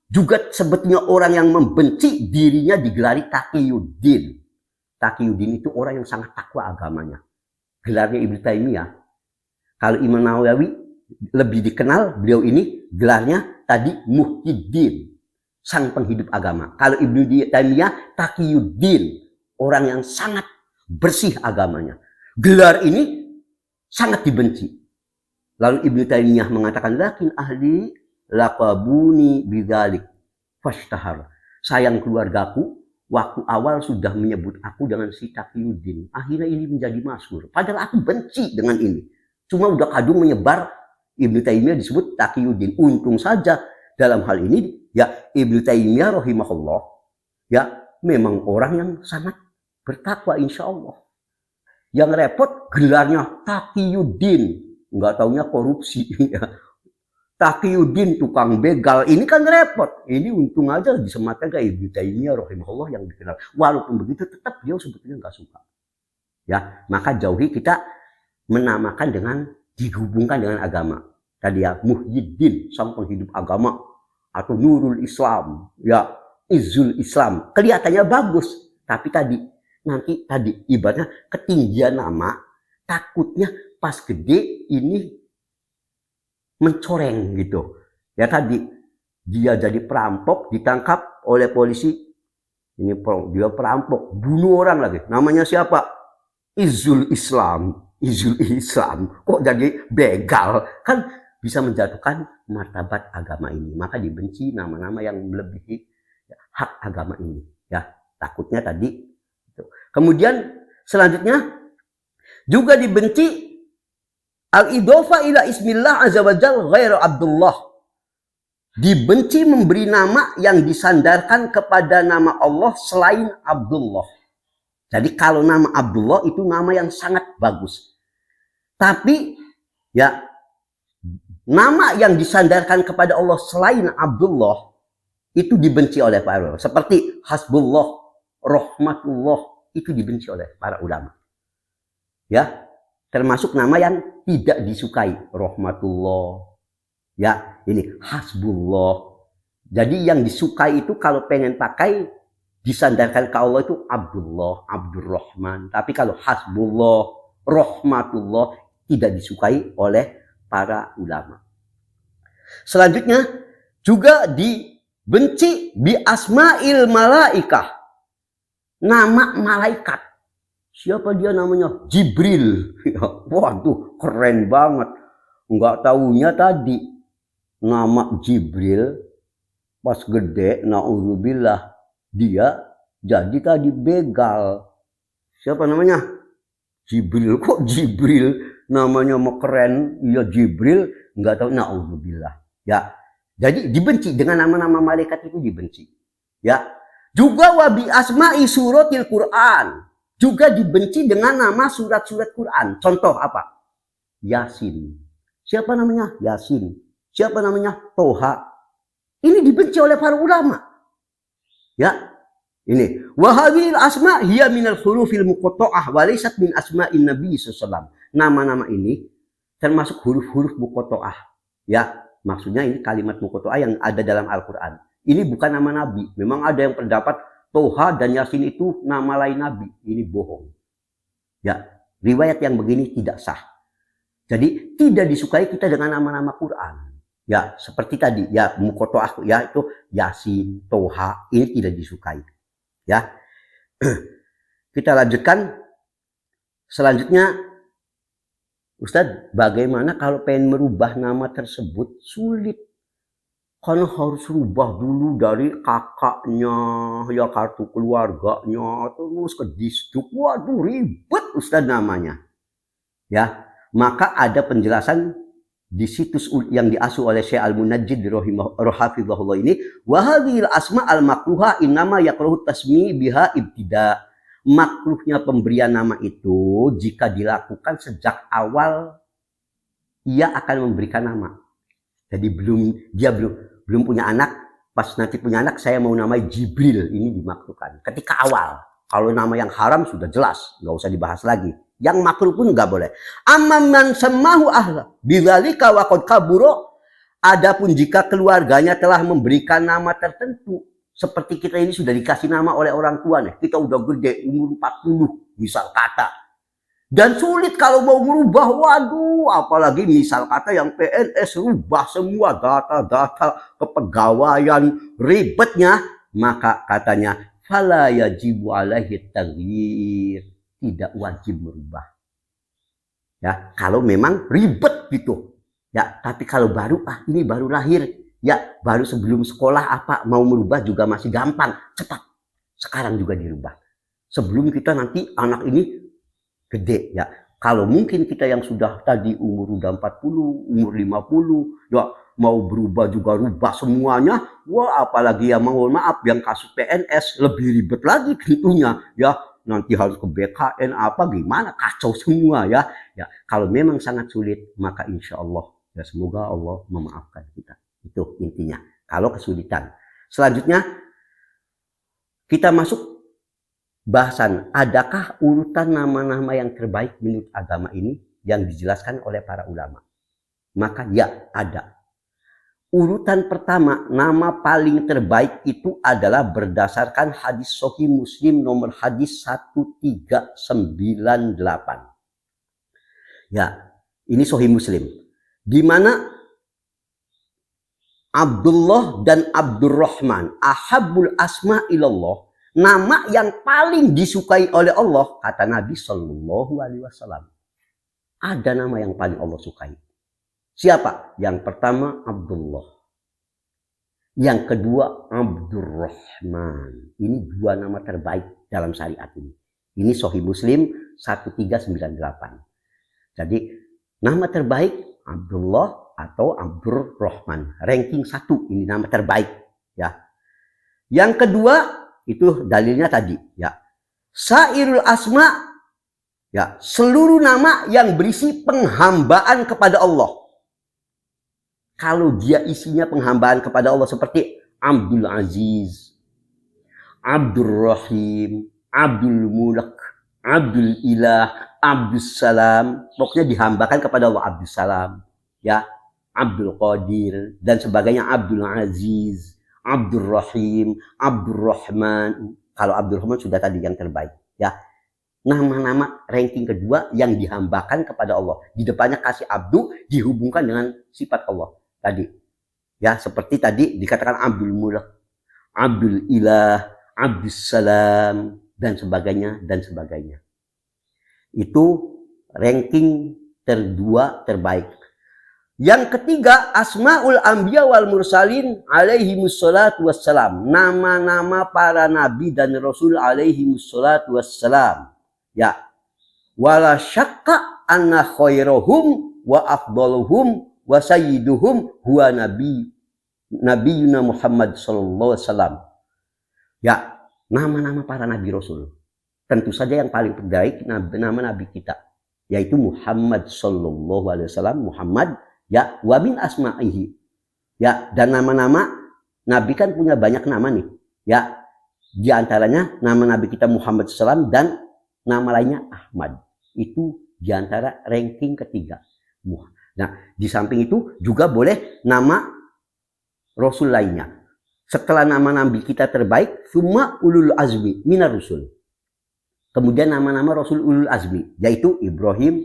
juga sebetulnya orang yang membenci dirinya digelari Taqiyuddin. Taqiyuddin itu orang yang sangat takwa agamanya. Gelarnya Ibnu Taimiyah. Kalau Imam Nawawi lebih dikenal, beliau ini gelarnya tadi Muhyiddin, sang penghidup agama. Kalau Ibnu Taimiyah, Taqiyuddin, orang yang sangat bersih agamanya. Gelar ini sangat dibenci. Lalu Ibnu Taimiyah mengatakan, lakin ahli laqabuni bidzalik fashtahar. Sayang keluargaku, waktu awal sudah menyebut aku dengan si Taqiyuddin. Akhirnya ini menjadi masyhur. Padahal aku benci dengan ini. Cuma udah kadung menyebar, Ibnu Taimiyah disebut Taqiyuddin. Untung saja dalam hal ini ya Ibnu Taimiyah rahimahullah ya memang orang yang sangat bertakwa insya Allah. Yang repot gelarnya Taqiyuddin, nggak taunya korupsi. Taqiyuddin tukang begal. Ini kan repot. Ini untung aja disematkan ke Ibnu Taimiyah rahimahullah yang dikenal. Walaupun begitu tetap dia sebetulnya nggak suka. Ya, maka jauhi kita menamakan dengan dihubungkan dengan agama. Tadi ya, Muhyiddin, sang penghidup agama, atau Nurul Islam, ya, Izzul Islam. Kelihatannya bagus, tapi nanti ibaratnya ketinggian nama, takutnya pas gede ini mencoreng gitu. Ya tadi dia jadi perampok, ditangkap oleh polisi. Ini dia perampok, bunuh orang lagi. Namanya siapa? Izzul Islam. Izzul Islam. Kok jadi begal? Kan bisa menjatuhkan martabat agama ini. Maka dibenci nama-nama yang melebihi hak agama ini. Ya, takutnya tadi. Kemudian selanjutnya juga dibenci al-idhofa ila ismillah azza wa jalla ghairu Abdullah. Dibenci memberi nama yang disandarkan kepada nama Allah selain Abdullah. Jadi kalau nama Abdullah itu nama yang sangat bagus. Tapi ya nama yang disandarkan kepada Allah selain Abdullah itu dibenci oleh para ulama. Seperti Hasbullah, Rahmatullah, itu dibenci oleh para ulama. Ya, termasuk nama yang tidak disukai. Rahmatullah. Ya, ini Hasbullah. Jadi yang disukai itu kalau pengen pakai disandarkan ke Allah itu Abdullah, Abdurrahman. Tapi kalau Hasbullah, Rahmatullah tidak disukai oleh para ulama. Selanjutnya juga dibenci bi asma'il malaikah. Nama malaikat. Siapa dia namanya? Jibril. Waduh, keren banget. Enggak tahunya tadi nama Jibril pas gede, naudzubillah, dia jadi tadi begal. Siapa namanya? Jibril. Kok Jibril? Namanya mau keren. Ya Jibril. Enggak tahu, naudzubillah. Ya. Jadi dibenci dengan nama-nama malaikat itu dibenci. Ya. Juga wabi asma'i suratil Quran. Juga dibenci dengan nama surat-surat Quran. Contoh apa? Yasin. Siapa namanya? Yasin. Siapa namanya? Toha. Ini dibenci oleh para ulama. Ya. Ini. Wahadil asma' hiya minal hurufil muqatta'ah wa laysat min asma'in Nabi sallallahu. Nama-nama ini termasuk huruf-huruf muqatta'ah. Ya. Maksudnya ini kalimat muqatta'ah yang ada dalam Al-Quran. Ini bukan nama Nabi. Memang ada yang pendapat Toha dan Yasin itu nama lain Nabi. Ini bohong. Ya, riwayat yang begini tidak sah. Jadi tidak disukai kita dengan nama-nama Quran. Ya, seperti tadi, ya muqatta'ah, ya itu Yasin, Toha, ini tidak disukai. Ya. Kita lanjutkan. Selanjutnya, Ustadz, bagaimana kalau pengen merubah nama tersebut? Sulit. Karena harus rubah dulu dari kakaknya, ya kartu keluarganya, terus ke disduk. Waduh, ribet Ustadz namanya. Ya, maka ada penjelasan di situs yang diasuh oleh Syekh Al-Munajjid rahimahullah ini. Wa hadhil asma al-makruha innama yakrahu tasmi biha ibtida. Makruhnya pemberian nama itu jika dilakukan sejak awal ia akan memberikan nama. Jadi dia belum punya anak, pas nanti punya anak saya mau namai Jibril, ini dimakruhkan. Ketika awal, kalau nama yang haram sudah jelas, nggak usah dibahas lagi. Yang makruh pun nggak boleh. Amman samahu ahla bidzalika wa qad kaburo. Adapun jika keluarganya telah memberikan nama tertentu, seperti kita ini sudah dikasih nama oleh orang tua nih, kita udah gede, umur 40, misal kata. Dan sulit kalau mau merubah, waduh, apalagi misal kata yang PNS rubah semua data-data kepegawaian, ribetnya, maka katanya fala yajibu alaihi taghyir, tidak wajib merubah. Ya, kalau memang ribet gitu. Ya, tapi kalau baru ini baru lahir, ya baru sebelum sekolah apa mau merubah juga masih gampang, cepat. Sekarang juga dirubah. Sebelum kita nanti anak ini gede ya. Kalau mungkin kita yang sudah tadi umur udah 40, umur 50, ya mau berubah juga rubah semuanya. Wah, apalagi ya mohon maaf yang kasus PNS lebih ribet lagi tentunya ya. Nanti harus ke BKN apa gimana, kacau semua ya. Ya, kalau memang sangat sulit maka insya Allah Ya semoga Allah memaafkan kita. Itu intinya. Kalau kesulitan. Selanjutnya kita masuk bahasan, adakah urutan nama-nama yang terbaik menurut agama ini yang dijelaskan oleh para ulama? Maka ya, ada. Urutan pertama, nama paling terbaik itu adalah berdasarkan hadis Sahih Muslim nomor hadis 1398. Ya, ini Sahih Muslim. Di mana Abdullah dan Abdurrahman, ahabbul asma ilallah, nama yang paling disukai oleh Allah, kata Nabi Shallallahu Alaihi Wasallam. Ada nama yang paling Allah sukai. Siapa? Yang pertama Abdullah. Yang kedua Abdurrahman. Ini dua nama terbaik dalam syariat ini. Ini Sahih Muslim 1398. Jadi nama terbaik Abdullah atau Abdurrahman. Ranking 1 ini nama terbaik. Ya. Yang kedua itu dalilnya tadi. Ya. Sairul asma. Ya. Seluruh nama yang berisi penghambaan kepada Allah. Kalau dia isinya penghambaan kepada Allah seperti Abdul Aziz, Abdul Rahim, Abdul Mulk, Abdul Ilah, Abdul Salam, pokoknya dihambakan kepada Allah. Abdul Salam, ya, Abdul Qadir dan sebagainya. Abdul Aziz, Abdul Rahim, Abdul Rahman. Kalau Abdul Rahman sudah tadi yang terbaik, ya. Nama-nama ranking kedua yang dihambakan kepada Allah. Di depannya kasih abdu dihubungkan dengan sifat Allah. Tadi ya seperti tadi dikatakan Abdul Mulk, Abdul Ilah, Abdul Salam dan sebagainya dan sebagainya. Itu ranking kedua terbaik. Yang ketiga Asmaul Anbiya wal Mursalin alaihi wassalatu wassalam. Nama-nama para nabi dan rasul alaihi wassalatu wassalam. Ya. Wala syakka anna khairuhum wa afdaluhum wa sayyiduhum huwa nabiyuna Muhammad sallallahu alaihi wasallam. Ya, nama-nama para nabi rasul. Tentu saja yang paling terbaik nama nabi kita yaitu Muhammad sallallahu alaihi wasallam, Muhammad ya wa min asma'ihi. Ya, dan nama-nama nabi kan punya banyak nama nih. Ya, di antaranya nama nabi kita Muhammad sallallahu alaihi wasallam dan nama lainnya Ahmad. Itu di antara ranking ketiga. Nah, di samping itu juga boleh nama Rasul lainnya. Setelah nama nabi kita terbaik, summa ulul azmi minar rusul. Kemudian nama-nama Rasul ulul azmi, yaitu Ibrahim,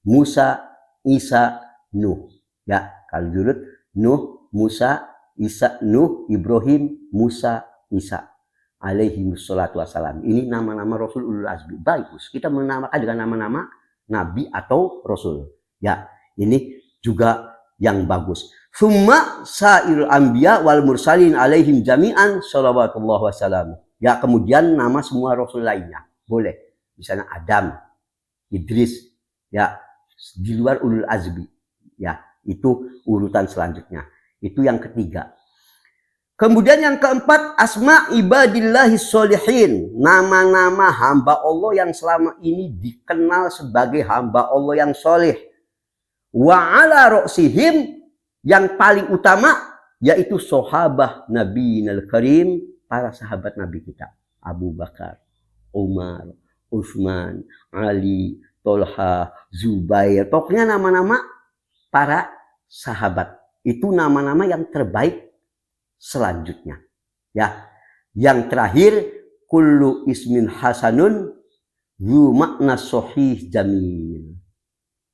Musa, Isa, Nuh. Ya, kalau jurut Nuh, Musa, Isa, Nuh, Ibrahim, Musa, Isa. Alaihi wassalatu wassalam. Ini nama-nama Rasul ulul azmi. Bagus, kita menamakan dengan nama-nama nabi atau Rasul. Ya. Ini juga yang bagus. Summa sairul anbiya wal mursalin alaihim jami'an shalawatullah wassalam. Ya, kemudian nama semua rasul lainnya. Boleh. Misalnya Adam, Idris, ya, di luar ulul azmi. Ya, itu urutan selanjutnya. Itu yang ketiga. Kemudian yang keempat, asma ibadillahi sholihin. Nama-nama hamba Allah yang selama ini dikenal sebagai hamba Allah yang soleh. Wa ala ra'sihim, yang paling utama yaitu sahabah Nabi Al-Karim, para sahabat Nabi kita. Abu Bakar, Umar, Utsman, Ali, Tolha, Zubair. Pokoknya nama-nama para sahabat. Itu nama-nama yang terbaik selanjutnya. Ya. Yang terakhir, kullu ismin hasanun yu makna sahih jamil.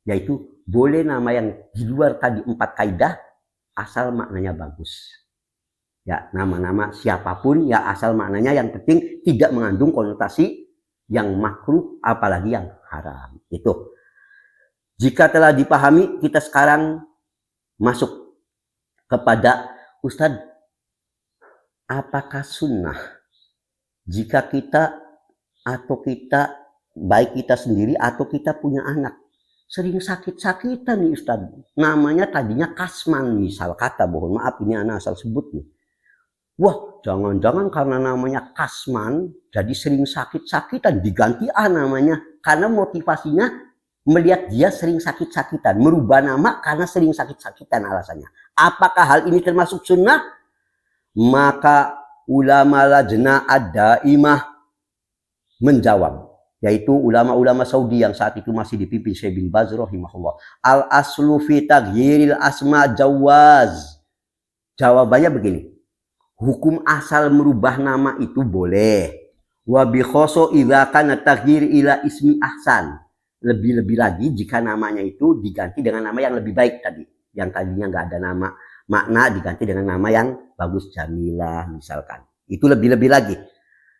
Yaitu boleh nama yang di luar tadi 4 kaidah asal maknanya bagus. Ya, nama-nama siapapun ya asal maknanya yang penting tidak mengandung konotasi yang makruh apalagi yang haram. Itu. Jika telah dipahami, kita sekarang masuk kepada Ustadz, apakah sunnah jika kita atau kita baik kita sendiri atau kita punya anak sering sakit-sakitan nih Ustaz. Namanya tadinya Kasman misal kata, mohon maaf ini anak asal sebut nih. Wah, jangan-jangan karena namanya Kasman jadi sering sakit-sakitan diganti namanya karena motivasinya melihat dia sering sakit-sakitan, merubah nama karena sering sakit-sakitan alasannya. Apakah hal ini termasuk sunnah? Maka ulama lajnah ad-daimah menjawab, yaitu ulama-ulama Saudi yang saat itu masih dipimpin Syekh bin Baz rahimahullah. Al-aslu fi taghyiril asma jawaz. Jawabannya begini. Hukum asal merubah nama itu boleh. Wa bi khoso idza kana taghyir ila ismi ahsan. Lebih-lebih lagi jika namanya itu diganti dengan nama yang lebih baik tadi. Yang tadinya nggak ada nama makna diganti dengan nama yang bagus, Jamilah misalkan. Itu lebih-lebih lagi.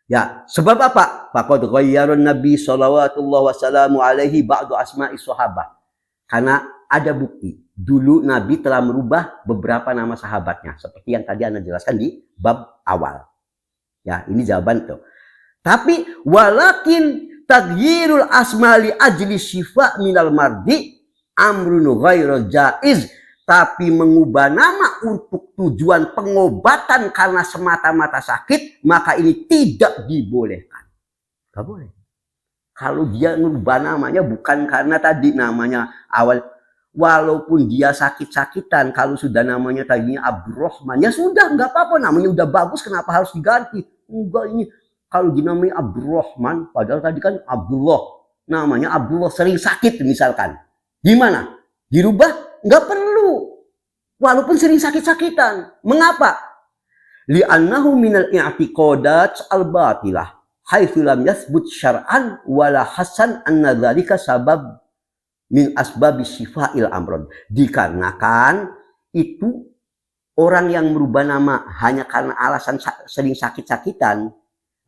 Ya, sebab apa? Faqad ghayyarun Nabi sallallahu wasallam alaihi ba'du asma'i sahabah. Karena ada bukti. Dulu Nabi telah merubah beberapa nama sahabatnya. Seperti yang tadi Anda jelaskan di bab awal. Ya, ini jawaban itu. Tapi walakin taghyirul asma li ajli syifa minal mardi amrun ghairu jaiz. Tapi mengubah nama untuk tujuan pengobatan karena semata-mata sakit, maka ini tidak dibolehkan. Gak boleh. Kalau dia mengubah namanya bukan karena tadi namanya awal, walaupun dia sakit-sakitan, kalau sudah namanya tadinya Abdurrahman, ya sudah, nggak apa-apa, namanya udah bagus, kenapa harus diganti? Enggak, ini kalau dinamai Abdurrahman, padahal tadi kan Abdullah, namanya Abdullah sering sakit misalkan, gimana? Dirubah? Nggak perlu, walaupun sering sakit-sakitan. Mengapa? Li'annahu minal i'tiqadat al-batilah, haitsu lam yathbut syar'an wala hasan anna dzalika sabab min asbabi syifa'il amrod. Dikarenakan itu orang yang merubah nama hanya karena alasan sering sakit-sakitan,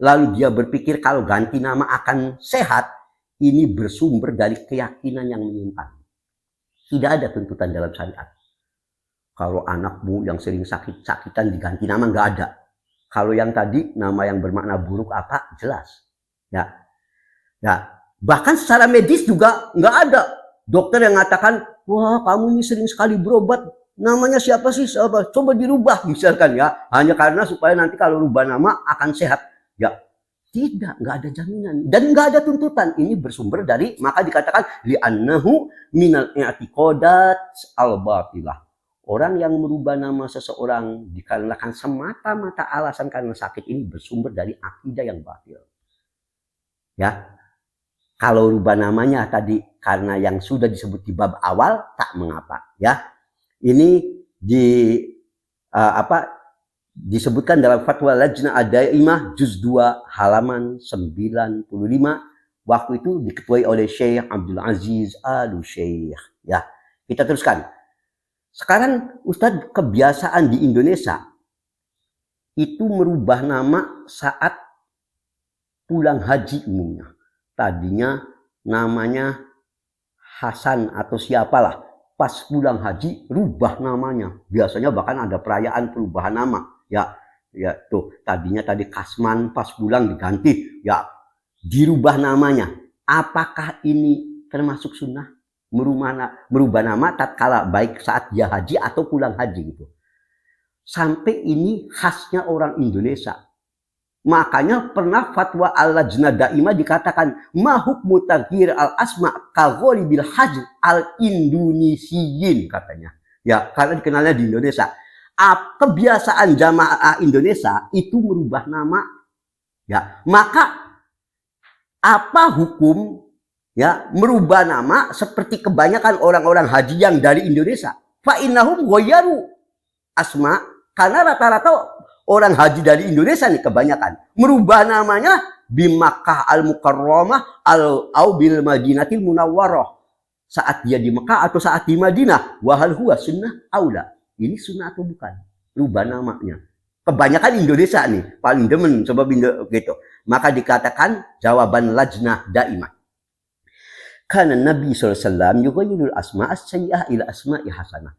lalu dia berpikir kalau ganti nama akan sehat, ini bersumber dari keyakinan yang menyimpang. Tidak ada tuntutan dalam syariat. Kalau anakmu yang sering sakit-sakitan diganti nama, nggak ada. Kalau yang tadi nama yang bermakna buruk apa jelas. Ya, ya. Bahkan secara medis juga nggak ada dokter yang mengatakan, wah kamu ini sering sekali berobat, namanya siapa sih? Coba dirubah misalkan ya, hanya karena supaya nanti kalau rubah nama akan sehat. Ya, tidak, nggak ada jaminan dan nggak ada tuntutan. Ini bersumber dari, maka dikatakan li'annahu minal i'tiqadat al-batilah. Orang yang merubah nama seseorang dikarenakan semata-mata alasan karena sakit ini bersumber dari akidah yang batil. Ya, kalau rubah namanya tadi karena yang sudah disebut di bab awal tak mengapa. Ya, ini disebutkan dalam Fatwa Lajnah Ad-Daimah juz 2 halaman 95. Waktu itu diketuai oleh Syekh Abdul Aziz Al-Syekh. Ya, kita teruskan. Sekarang Ustadz, kebiasaan di Indonesia itu merubah nama saat pulang haji umumnya. Tadinya namanya Hasan atau siapalah. Pas pulang haji rubah namanya. Biasanya bahkan ada perayaan perubahan nama. Ya tuh tadinya tadi Kasman, pas pulang diganti. Ya, dirubah namanya. Apakah ini termasuk sunnah? Merubah nama tatkala baik saat dia haji atau pulang haji gitu. Sampai ini khasnya orang Indonesia. Makanya pernah fatwa al-Lajnah Daimah dikatakan ma hukmu taghyir al-asma ka ghalibil hajj al-indonesiyin katanya. Ya, karena dikenalnya di Indonesia. Kebiasaan jamaah Indonesia itu merubah nama. Ya, maka apa hukum ya merubah nama seperti kebanyakan orang-orang haji yang dari Indonesia? Fa innahum ghayyaru asma, karena rata-rata orang haji dari Indonesia nih kebanyakan merubah namanya bi Makkah al-Mukarramah au bil Madinatil Munawwarah. Saat dia di Mekah atau saat di Madinah, wa hal huwa sunnah aula. Ini sunnah atau bukan? Rubah namanya. Kebanyakan Indonesia nih paling demen sebab gitu. Maka dikatakan jawaban Lajnah Daimah. Karena Nabi SAW yughayyirul asma as-sayyi'ah ila asma'i hasanah.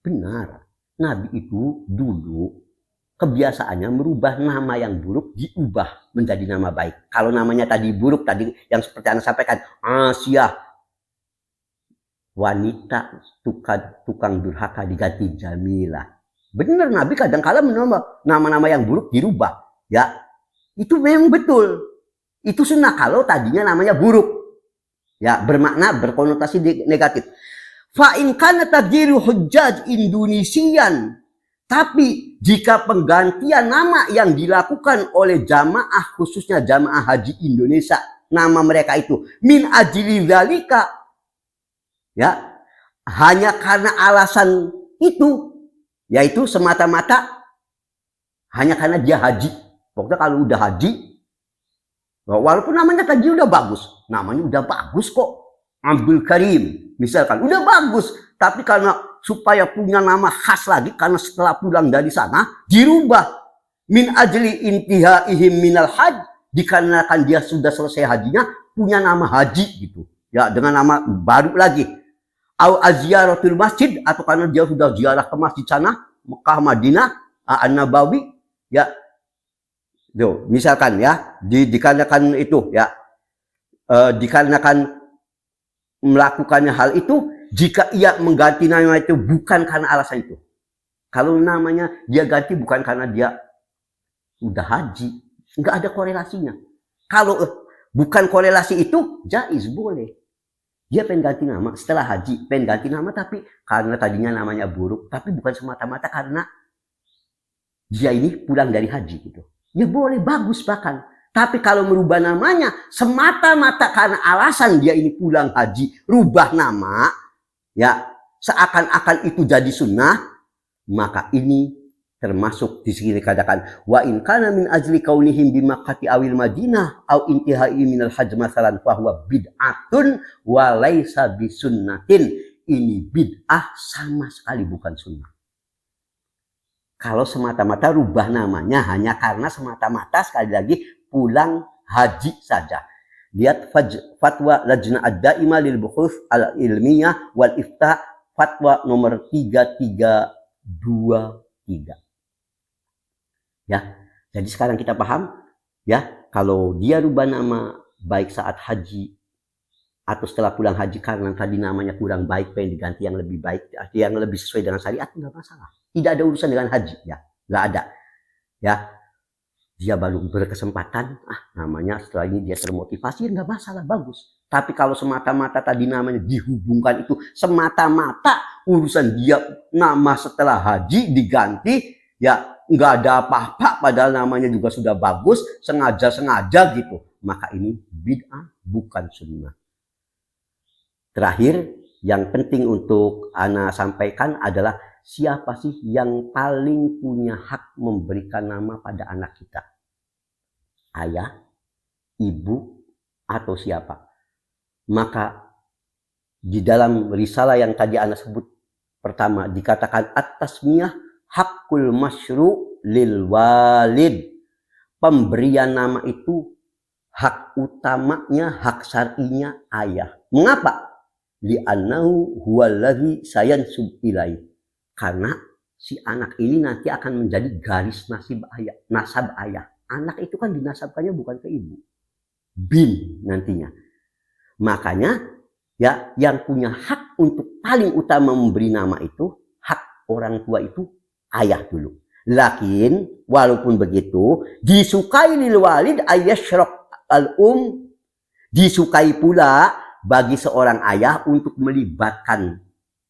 Benar. Nabi itu dulu kebiasaannya merubah nama yang buruk diubah menjadi nama baik. Kalau namanya tadi buruk, tadi yang seperti Anda sampaikan, Asia, wanita tukang durhaka diganti Jamilah. Benar, Nabi kadang-kala nama-nama yang buruk dirubah. Ya, itu memang betul. Itu sunnah kalau tadinya namanya buruk. Ya, berkonotasi negatif. Fa in kana tagyiru hujjaj Indonesian, tapi jika penggantian nama yang dilakukan oleh jamaah, khususnya jamaah haji Indonesia, nama mereka itu min ajli dzalika, ya, hanya karena alasan itu, yaitu semata-mata hanya karena dia haji. Pokoknya kalau udah haji, walaupun namanya tadi udah bagus, namanya udah bagus kok, Abdul Karim misalkan, udah bagus, tapi karena supaya punya nama khas lagi, karena setelah pulang dari sana dirubah min ajli intihaihim minal haj, dikarenakan dia sudah selesai hajinya punya nama haji gitu ya, dengan nama baru lagi, au aziyaratul masjid, atau karena dia sudah ziarah ke masjid sana Mekah Madinah An-Nabawi ya. Yo, misalkan ya, dikarenakan itu ya, dikarenakan melakukannya hal itu, jika ia mengganti nama itu bukan karena alasan itu. Kalau namanya dia ganti bukan karena dia udah haji, nggak ada korelasinya. Kalau bukan korelasi itu, jaiz, boleh. Dia pengen ganti nama setelah haji, pengen ganti nama tapi karena tadinya namanya buruk, tapi bukan semata-mata karena dia ini pulang dari haji gitu. Ya boleh, bagus bahkan. Tapi kalau merubah namanya semata-mata karena alasan dia ini pulang haji, rubah nama, ya seakan-akan itu jadi sunnah, maka ini termasuk di sini dikatakan wa in kana min ajli kaunihim bi Makkah awil Madinah au intihai minal hajj masalan fa huwa bid'atun wa laisa bisunnatin. Ini bid'ah, sama sekali bukan sunnah. Kalau semata-mata rubah namanya hanya karena semata-mata sekali lagi pulang haji saja. Lihat fatwa Lajnah Ad-Daimah lil Buhuts Al-Ilmiyah wal Ifta, fatwa nomor 3323. Ya, jadi sekarang kita paham ya, kalau dia rubah nama baik saat haji atau setelah pulang haji karena tadi namanya kurang baik, pengen diganti yang lebih baik, yang lebih sesuai dengan syariat, nggak masalah. Tidak ada urusan dengan haji, ya, nggak ada. Ya, dia baru berkesempatan, namanya setelah ini dia termotivasi, nggak masalah, bagus. Tapi kalau semata-mata tadi namanya dihubungkan itu semata-mata urusan dia nama setelah haji diganti, ya nggak ada apa-apa, padahal namanya juga sudah bagus, sengaja-sengaja gitu, maka ini bid'ah, bukan sunnah. Terakhir, yang penting untuk ana sampaikan adalah siapa sih yang paling punya hak memberikan nama pada anak kita? Ayah, ibu, atau siapa? Maka di dalam risalah yang tadi ana sebut pertama dikatakan at-tasmiyah hakul masyru' lil walid. Pemberian nama itu hak utamanya, hak syar'inya ayah. Mengapa? Li'annahu huwallazi sayansub ilaih. Karena si anak ini nanti akan menjadi garis nasab ayah. Anak itu kan dinasabkannya bukan ke ibu, bin nantinya. Makanya ya, yang punya hak untuk paling utama memberi nama itu, hak orang tua itu ayah dulu. Lakin walaupun begitu, disukai lil walid ayyashraq al-um, disukai pula bagi seorang ayah untuk melibatkan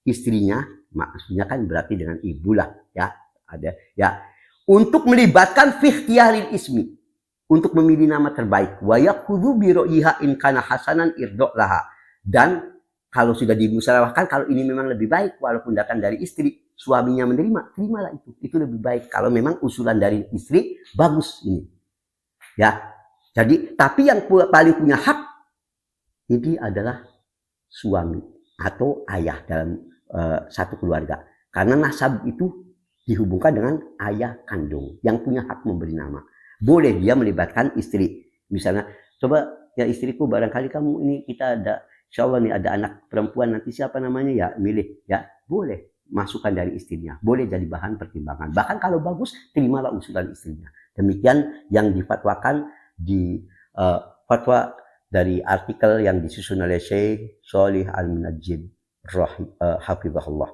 istrinya, maksudnya kan berarti dengan ibu lah ya, ada ya, untuk melibatkan fi ikhtiyaril ismi, untuk memilih nama terbaik, wa yaqudhu bi ra'yiha in kana hasanan irdo laha, dan kalau sudah dimusyawarahkan kalau ini memang lebih baik walaupun datang dari istri, suaminya menerima, terimalah itu lebih baik kalau memang usulan dari istri bagus ini ya. Jadi tapi yang paling punya hak ini adalah suami atau ayah dalam satu keluarga, karena nasab itu dihubungkan dengan ayah kandung yang punya hak memberi nama. Boleh dia melibatkan istri, misalnya, coba ya istriku, barangkali kamu ini kita ada, insya Allah nih ada anak perempuan, nanti siapa namanya ya, milih ya, boleh masukan dari istrinya, boleh jadi bahan pertimbangan. Bahkan kalau bagus, terimalah usulan istrinya. Demikian yang difatwakan di fatwa dari artikel yang disusun oleh Syekh Shalih Al-Munajjid hafizahullah.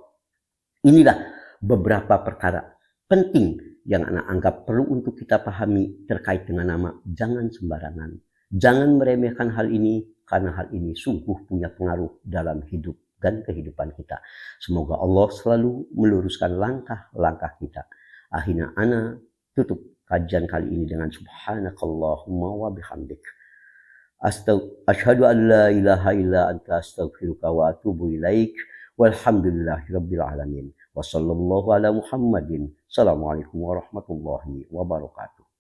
Inilah beberapa perkara penting yang anak anggap perlu untuk kita pahami terkait dengan nama. Jangan sembarangan. Jangan meremehkan hal ini karena hal ini sungguh punya pengaruh dalam hidup dan kehidupan kita. Semoga Allah selalu meluruskan langkah-langkah kita. Akhirnya ana tutup kajian kali ini dengan subhanakallahumma wa bihamdik. Asyhadu an la ilaha illa anta astaghfiruka wa atubu ilaik. Walhamdulillahirabbil alamin. Wassallallahu ala Muhammadin. Assalamualaikum warahmatullahi wabarakatuh.